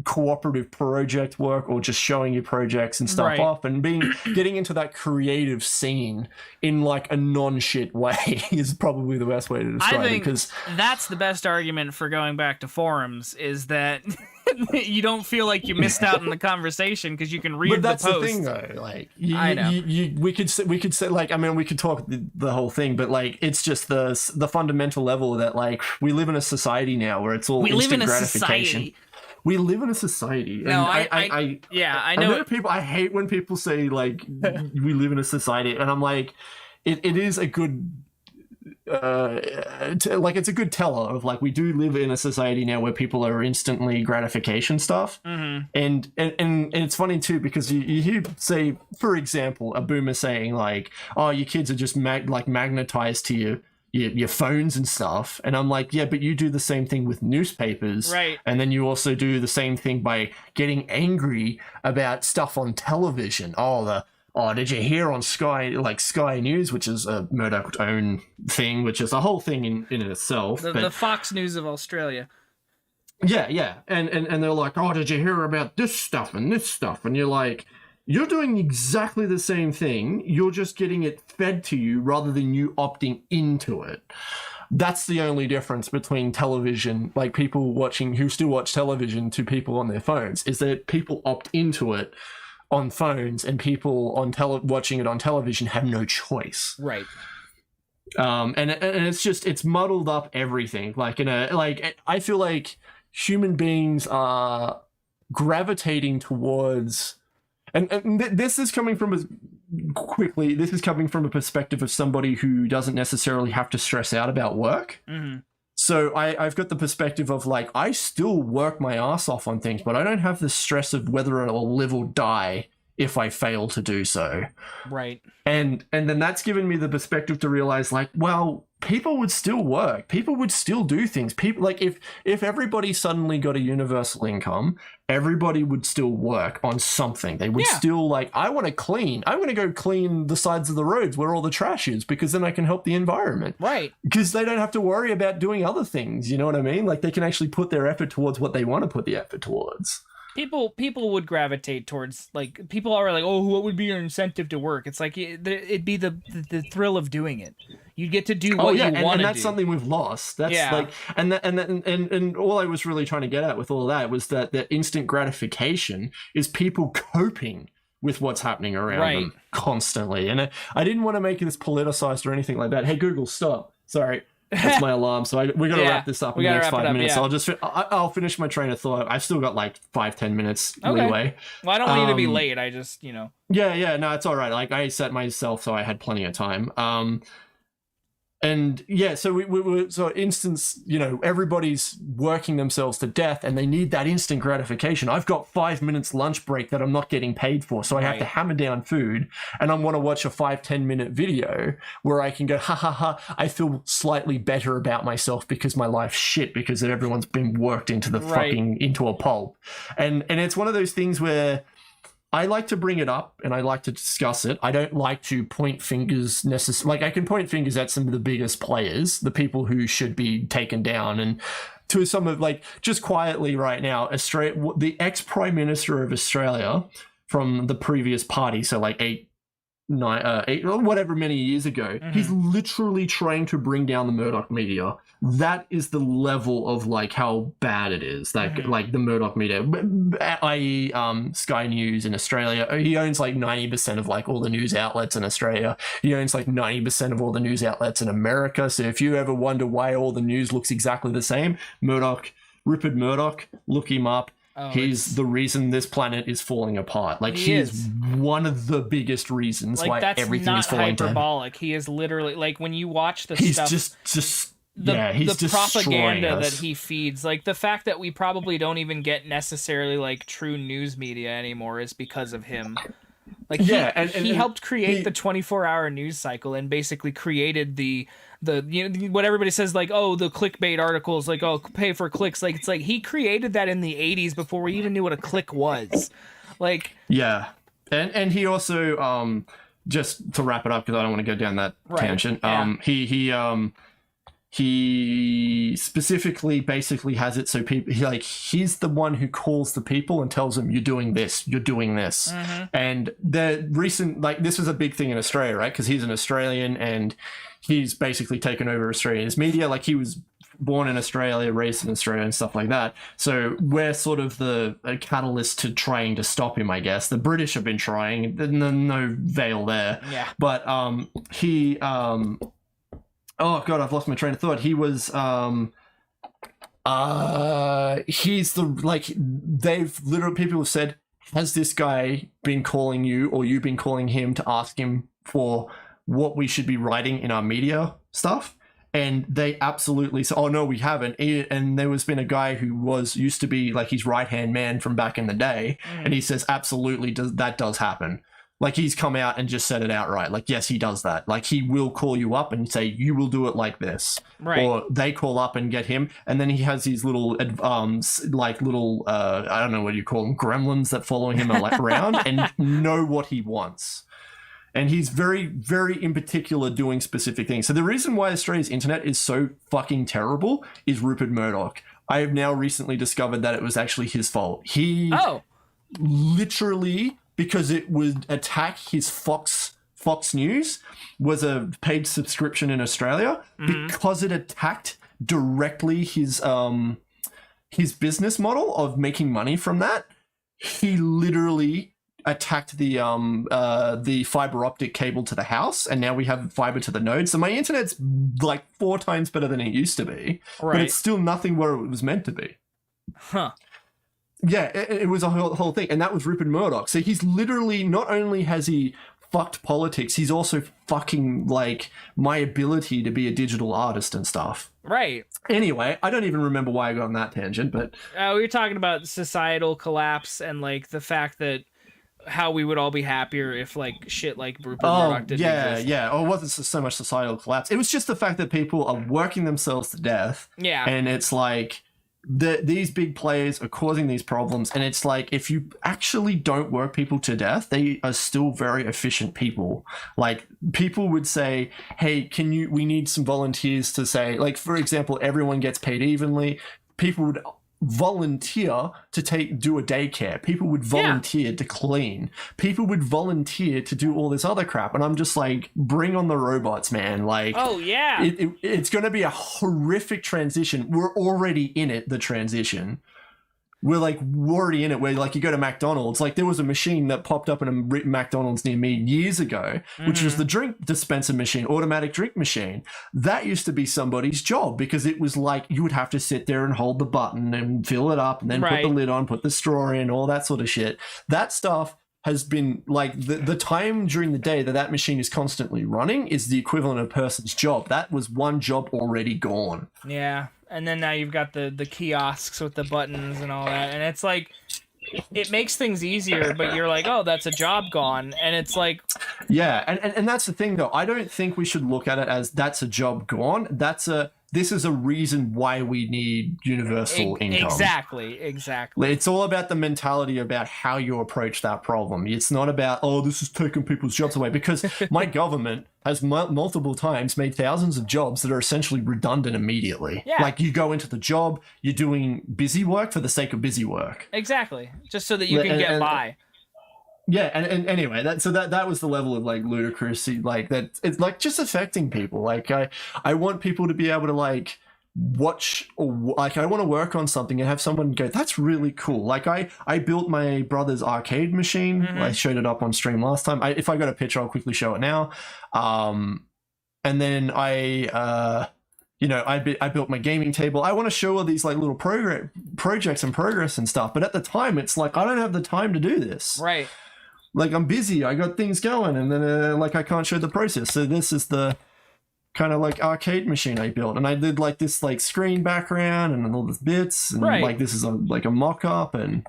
cooperative project work, or just showing your projects and stuff off, and getting into that creative scene in like a non-shit way is probably the best way to describe it. Because that's the best argument for going back to forums, is that you don't feel like you missed out on the conversation because you can read the post. But that's the thing, though. Like, I know. We could say, like, I mean, we could talk the whole thing, but like, it's just the fundamental level that, like, we live in a society now where it's all instant gratification. We live in a society. No, and I know. I know people. I hate when people say like we live in a society, and I'm like, it is a good. It's a good teller of, like, we do live in a society now where people are instantly gratification stuff. And it's funny too, because you hear, say, for example, a boomer saying like, oh, your kids are just magnetized to your phones and stuff. And I'm like, yeah, but you do the same thing with newspapers. Right. And then you also do the same thing by getting angry about stuff on television. Oh, did you hear on Sky News, which is a Murdoch's own thing, which is a whole thing in itself. The Fox News of Australia. Yeah. And they're like, oh, did you hear about this stuff and this stuff? And you're like, you're doing exactly the same thing. You're just getting it fed to you rather than you opting into it. That's the only difference between television, like people who still watch television, to people on their phones, is that people opt into it on phones, and people on watching it on television have no choice. Right. And it's muddled up everything. Like, I feel like human beings are gravitating towards, and this is coming from a perspective of somebody who doesn't necessarily have to stress out about work. So I've got the perspective of, like, I still work my ass off on things, but I don't have the stress of whether I'll live or die if I fail to do so. Right. And then that's given me the perspective to realize, like, well, people would still work. People would still do things. People, like, if everybody suddenly got a universal income, everybody would still work on something. They would still, like, I want to go clean the sides of the roads where all the trash is, because then I can help the environment. Right. Because they don't have to worry about doing other things. You know what I mean? Like, they can actually put their effort towards what they want to put the effort towards. People would gravitate towards, like, people are like, oh, what would be your incentive to work? It's like, it'd be the thrill of doing it. You get to do Oh what yeah, you and want to that's do. something we've lost. That's Yeah. like, and all I was really trying to get at with all that was that the instant gratification is people coping with what's happening around Right. them constantly. And I didn't want to make this politicized or anything like that. Hey Google, stop. Sorry. That's my alarm. So we got to Yeah, wrap this up we in the gotta next wrap it 5 up, minutes. yeah. I'll finish my train of thought. I've still got like 5-10 minutes Okay. leeway. Well, I don't want you to be late. I just, Yeah, no, it's all right. Like I set myself so I had plenty of time. And yeah, so we so instance, everybody's working themselves to death and they need that instant gratification. I've got 5 minutes lunch break that I'm not getting paid for, so I have to hammer down food, and I want to watch a 5-10 minute video where I can go, ha ha ha, I feel slightly better about myself because my life's shit because everyone's been worked into the fucking into a pulp. And it's one of those things where I like to bring it up and I like to discuss it. I don't like to point fingers necessarily. Like I can point fingers at some of the biggest players, the people who should be taken down, and to some of like just quietly right now, Australia, the ex-Prime Minister of Australia from the previous party, so like eight or whatever many years ago, he's literally trying to bring down the Murdoch media. That is the level of like how bad it is. Like the Murdoch media, i.e. Sky News in Australia. He owns like 90% of like all the news outlets in Australia. He owns like 90% of all the news outlets in America. So if you ever wonder why all the news looks exactly the same, Rupert Murdoch, look him up. He's the reason this planet is falling apart. Like he is one of the biggest reasons like, why that's everything not is falling hyperbolic. He is literally like when you watch the he's stuff. He's the propaganda us. that he feeds, like the fact that we probably don't even get necessarily like true news media anymore is because of him. Like he helped create the 24-hour news cycle and basically created the what everybody says, like, oh, the clickbait articles, like, oh, pay for clicks. Like, it's like he created that in the 80s before we even knew what a click was. Like, yeah. And he also just to wrap it up because I don't want to go down that tangent. He specifically basically has it so people he's the one who calls the people and tells them, you're doing this. And the recent, like, this was a big thing in Australia, right? Because he's an Australian and he's basically taken over Australia's media. Like, he was born in Australia, raised in Australia and stuff like that. So we're sort of the catalyst to trying to stop him, I guess. The British have been trying, no veil there. Yeah. But he oh god, I've lost my train of thought. He was he's the, like, they've literally, people have said, has this guy been calling you or you been calling him to ask him for what we should be writing in our media stuff? And they absolutely said, oh no, we haven't. And there was been a guy who used to be like his right-hand man from back in the day, and he says absolutely that does happen. Like, he's come out and just said it outright. Like, yes, he does that. Like, he will call you up and say, you will do it like this. Right. Or they call up and get him. And then he has these little, I don't know what you call them, gremlins that follow him around and know what he wants. And he's very, very in particular doing specific things. So the reason why Australia's internet is so fucking terrible is Rupert Murdoch. I have now recently discovered that it was actually his fault. He literally, because it would attack his Fox News, was a paid subscription in Australia, because it attacked directly his business model of making money from that. He literally attacked the fiber optic cable to the house, and now we have fiber to the node. So my internet's like 4 times better than it used to be, but it's still nothing where it was meant to be. Huh. Yeah, it was a whole thing, and that was Rupert Murdoch. So he's literally, not only has he fucked politics, he's also fucking, like, my ability to be a digital artist and stuff. Right. Anyway, I don't even remember why I got on that tangent, but... we were talking about societal collapse and, like, the fact that how we would all be happier if, like, shit like Rupert Murdoch didn't exist. Yeah. Oh, it wasn't so much societal collapse. It was just the fact that people are working themselves to death. Yeah. And it's like... these big players are causing these problems, and it's like, if you actually don't work people to death, they are still very efficient people. Like, people would say, hey, we need some volunteers to say, like, for example, everyone gets paid evenly. People would volunteer to do a daycare. People would volunteer to clean. People would volunteer to do all this other crap. And I'm just like, bring on the robots, man. Like, oh yeah, it's going to be a horrific transition. We're already in it, the transition. We're already in it, where like you go to McDonald's, like there was a machine that popped up in a McDonald's near me years ago, which was the drink dispenser machine, automatic drink machine. That used to be somebody's job, because it was like you would have to sit there and hold the button and fill it up and then put the lid on, put the straw in, all that sort of shit. That stuff has been like the time during the day that machine is constantly running is the equivalent of a person's job. That was one job already gone. Yeah. And then now you've got the kiosks with the buttons and all that. And it's like, it makes things easier, but you're like, oh, that's a job gone. And it's like... Yeah, and that's the thing, though. I don't think we should look at it as that's a job gone. This is a reason why we need universal income. Exactly. It's all about the mentality about how you approach that problem. It's not about, oh, this is taking people's jobs away, because my government has multiple times made thousands of jobs that are essentially redundant immediately. Yeah. Like you go into the job, you're doing busy work for the sake of busy work. Exactly. Just so that you can get by. Yeah, and anyway, that was the level of like ludicrousy, like that. It's like just affecting people. Like I want people to be able to like watch, or like I want to work on something and have someone go, that's really cool. Like I built my brother's arcade machine. I showed it up on stream last time. If I got a picture, I'll quickly show it now. And then I built my gaming table. I want to show all these like little projects and progress and stuff. But at the time, it's like I don't have the time to do this. Right. Like I'm busy, I got things going, and then like I can't show the process. So this is the kind of like arcade machine I built, and I did like this like screen background and all these bits, and like this is a mock-up, and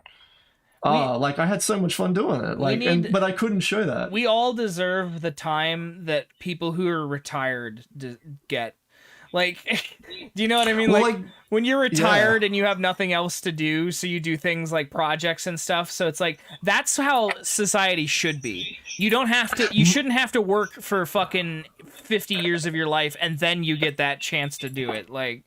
like I had so much fun doing it. Like, but I couldn't show that. We all deserve the time that people who are retired get. Like, do you know what I mean? Well, like when you're retired and you have nothing else to do, so you do things like projects and stuff. So it's like, that's how society should be. You shouldn't have to work for fucking 50 years of your life and then you get that chance to do it. Like,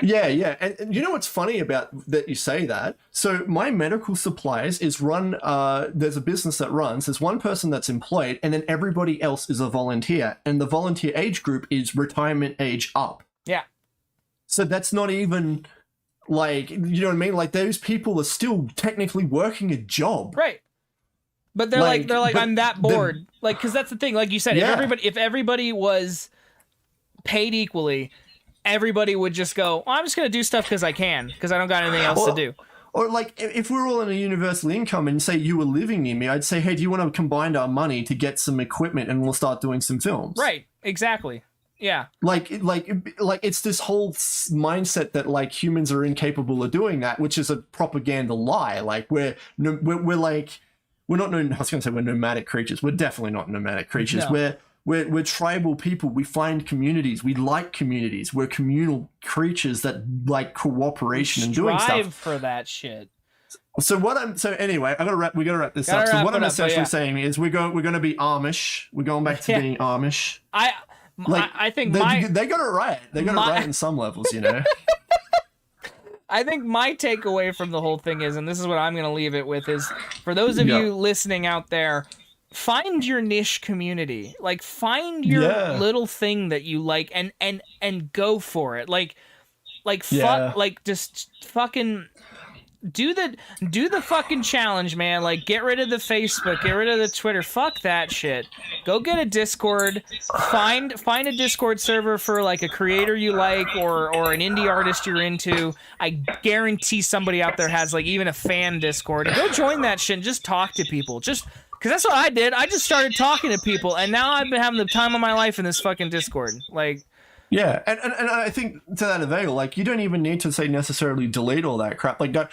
yeah. And you know what's funny about that you say that? So my medical supplies is run, there's a business that runs, there's one person that's employed, and then everybody else is a volunteer. And the volunteer age group is retirement age up. Yeah. So that's not even like, you know what I mean? Like those people are still technically working a job. Right. But they're like, I'm that bored. Like, cause that's the thing. Like you said, if everybody was paid equally, everybody would just go, I'm just going to do stuff because I can, because I don't got anything else to do. Or like if we're all on a universal income and say you were living near me, I'd say, hey, do you want to combine our money to get some equipment and we'll start doing some films? Right. Exactly. Yeah. Like it's this whole mindset that like humans are incapable of doing that, which is a propaganda lie. Like we're not, I was going to say we're nomadic creatures. We're definitely not nomadic creatures. No. We're tribal people. We find communities. We like communities. We're communal creatures that like cooperation and doing stuff. Strive for that shit. So anyway, we gotta wrap this up. So what I'm essentially saying is we're going to be Amish. We're going back to being Amish. I think they got it right. They got it right in some levels, you know. I think my takeaway from the whole thing is, and this is what I'm going to leave it with, is for those of you listening out there, find your niche community. Like find your little thing that you like and go for it. Like just fucking do the fucking challenge, man. Like get rid of the Facebook, get rid of the Twitter. Fuck that shit. Go get a Discord. Find a Discord server for like a creator you like or an indie artist you're into. I guarantee somebody out there has like even a fan Discord. And go join that shit and just talk to people. Just because that's what I did. I just started talking to people, and now I've been having the time of my life in this fucking Discord. Like, yeah, and I think to that avail, like you don't even need to say necessarily delete all that crap. Like don't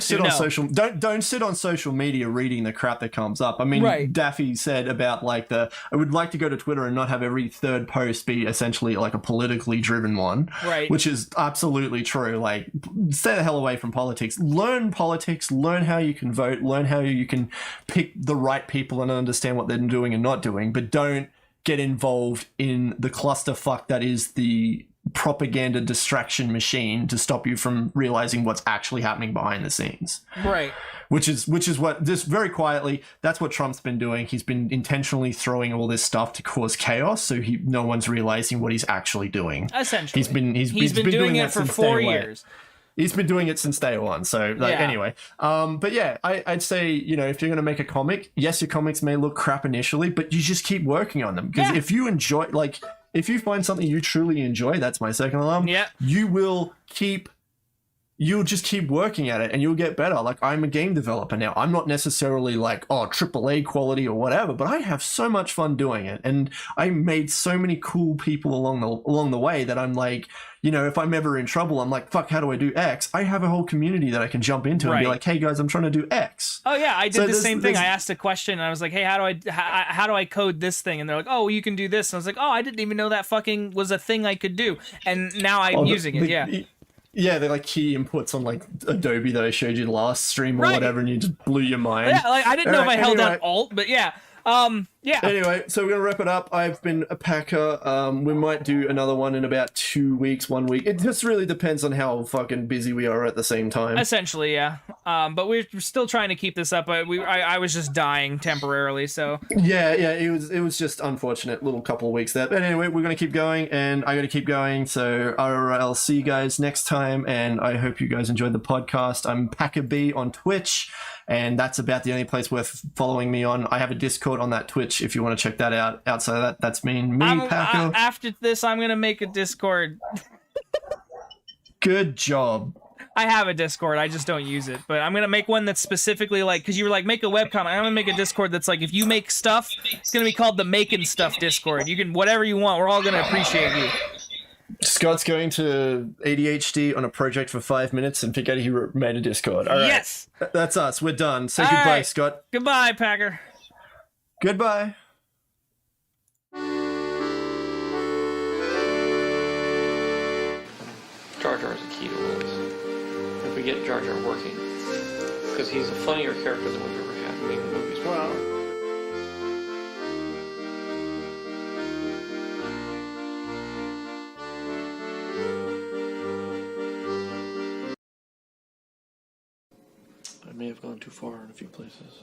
sit on social media reading the crap that comes up. I mean, Daffy said about like I would like to go to Twitter and not have every third post be essentially like a politically driven one, right? Which is absolutely true. Like stay the hell away from politics. Learn politics. Learn how you can vote. Learn how you can pick the right people and understand what they're doing and not doing. But don't get involved in the clusterfuck that is the propaganda distraction machine to stop you from realizing what's actually happening behind the scenes. Right. Which is what, just very quietly, that's what Trump's been doing. He's been intentionally throwing all this stuff to cause chaos, so no one's realizing what he's actually doing. Essentially, he's been doing it for 4 years. He's been doing it since day one. So anyway, but yeah, I'd say, you know, if you're going to make a comic, yes, your comics may look crap initially, but you just keep working on them, because if you enjoy, like, if you find something you truly enjoy, that's my second alarm. Yeah, you'll just keep working at it and you'll get better. Like, I'm a game developer now. I'm not necessarily like, AAA quality or whatever, but I have so much fun doing it. And I made so many cool people along the way that I'm like, you know, if I'm ever in trouble, I'm like, fuck, how do I do X? I have a whole community that I can jump into and be like, hey guys, I'm trying to do X. Oh yeah, I did the same thing. I asked a question and I was like, hey, how do I code this thing? And they're like, oh, well, you can do this. And I was like, oh, I didn't even know that fucking was a thing I could do. And now I'm using it. Yeah, they're like key inputs on like Adobe that I showed you last stream or whatever, and you just blew your mind. Yeah, like I didn't know if I held down Alt, but yeah. Yeah. Anyway, so we're gonna wrap it up. I've been a packer. We might do another one in about 2 weeks, 1 week. It just really depends on how fucking busy we are at the same time. Essentially, yeah. But we're still trying to keep this up. I was just dying temporarily, so. Yeah. It was just unfortunate little couple of weeks there. But anyway, we're gonna keep going, and I gotta keep going. So I'll see you guys next time, and I hope you guys enjoyed the podcast. I'm Packer B on Twitch. And that's about the only place worth following me on. I have a Discord on that Twitch if you want to check that out. Outside of that, that's me, Packer. After this, I'm going to make a Discord. Good job. I have a Discord, I just don't use it. But I'm going to make one that's specifically like, because you were like, make a webcomic. I'm going to make a Discord that's like, if you make stuff, it's going to be called the Making Stuff Discord. You can, whatever you want, we're all going to appreciate you. Scott's going to ADHD on a project for 5 minutes and figure out he made a Discord. All right. Yes. That's us. We're done. Say goodbye, Scott. Goodbye, Packer. Goodbye. Jar Jar is a key to all this. If we get Jar Jar working, because he's a funnier character than we've ever had in the movies. Wow. I may have gone too far in a few places.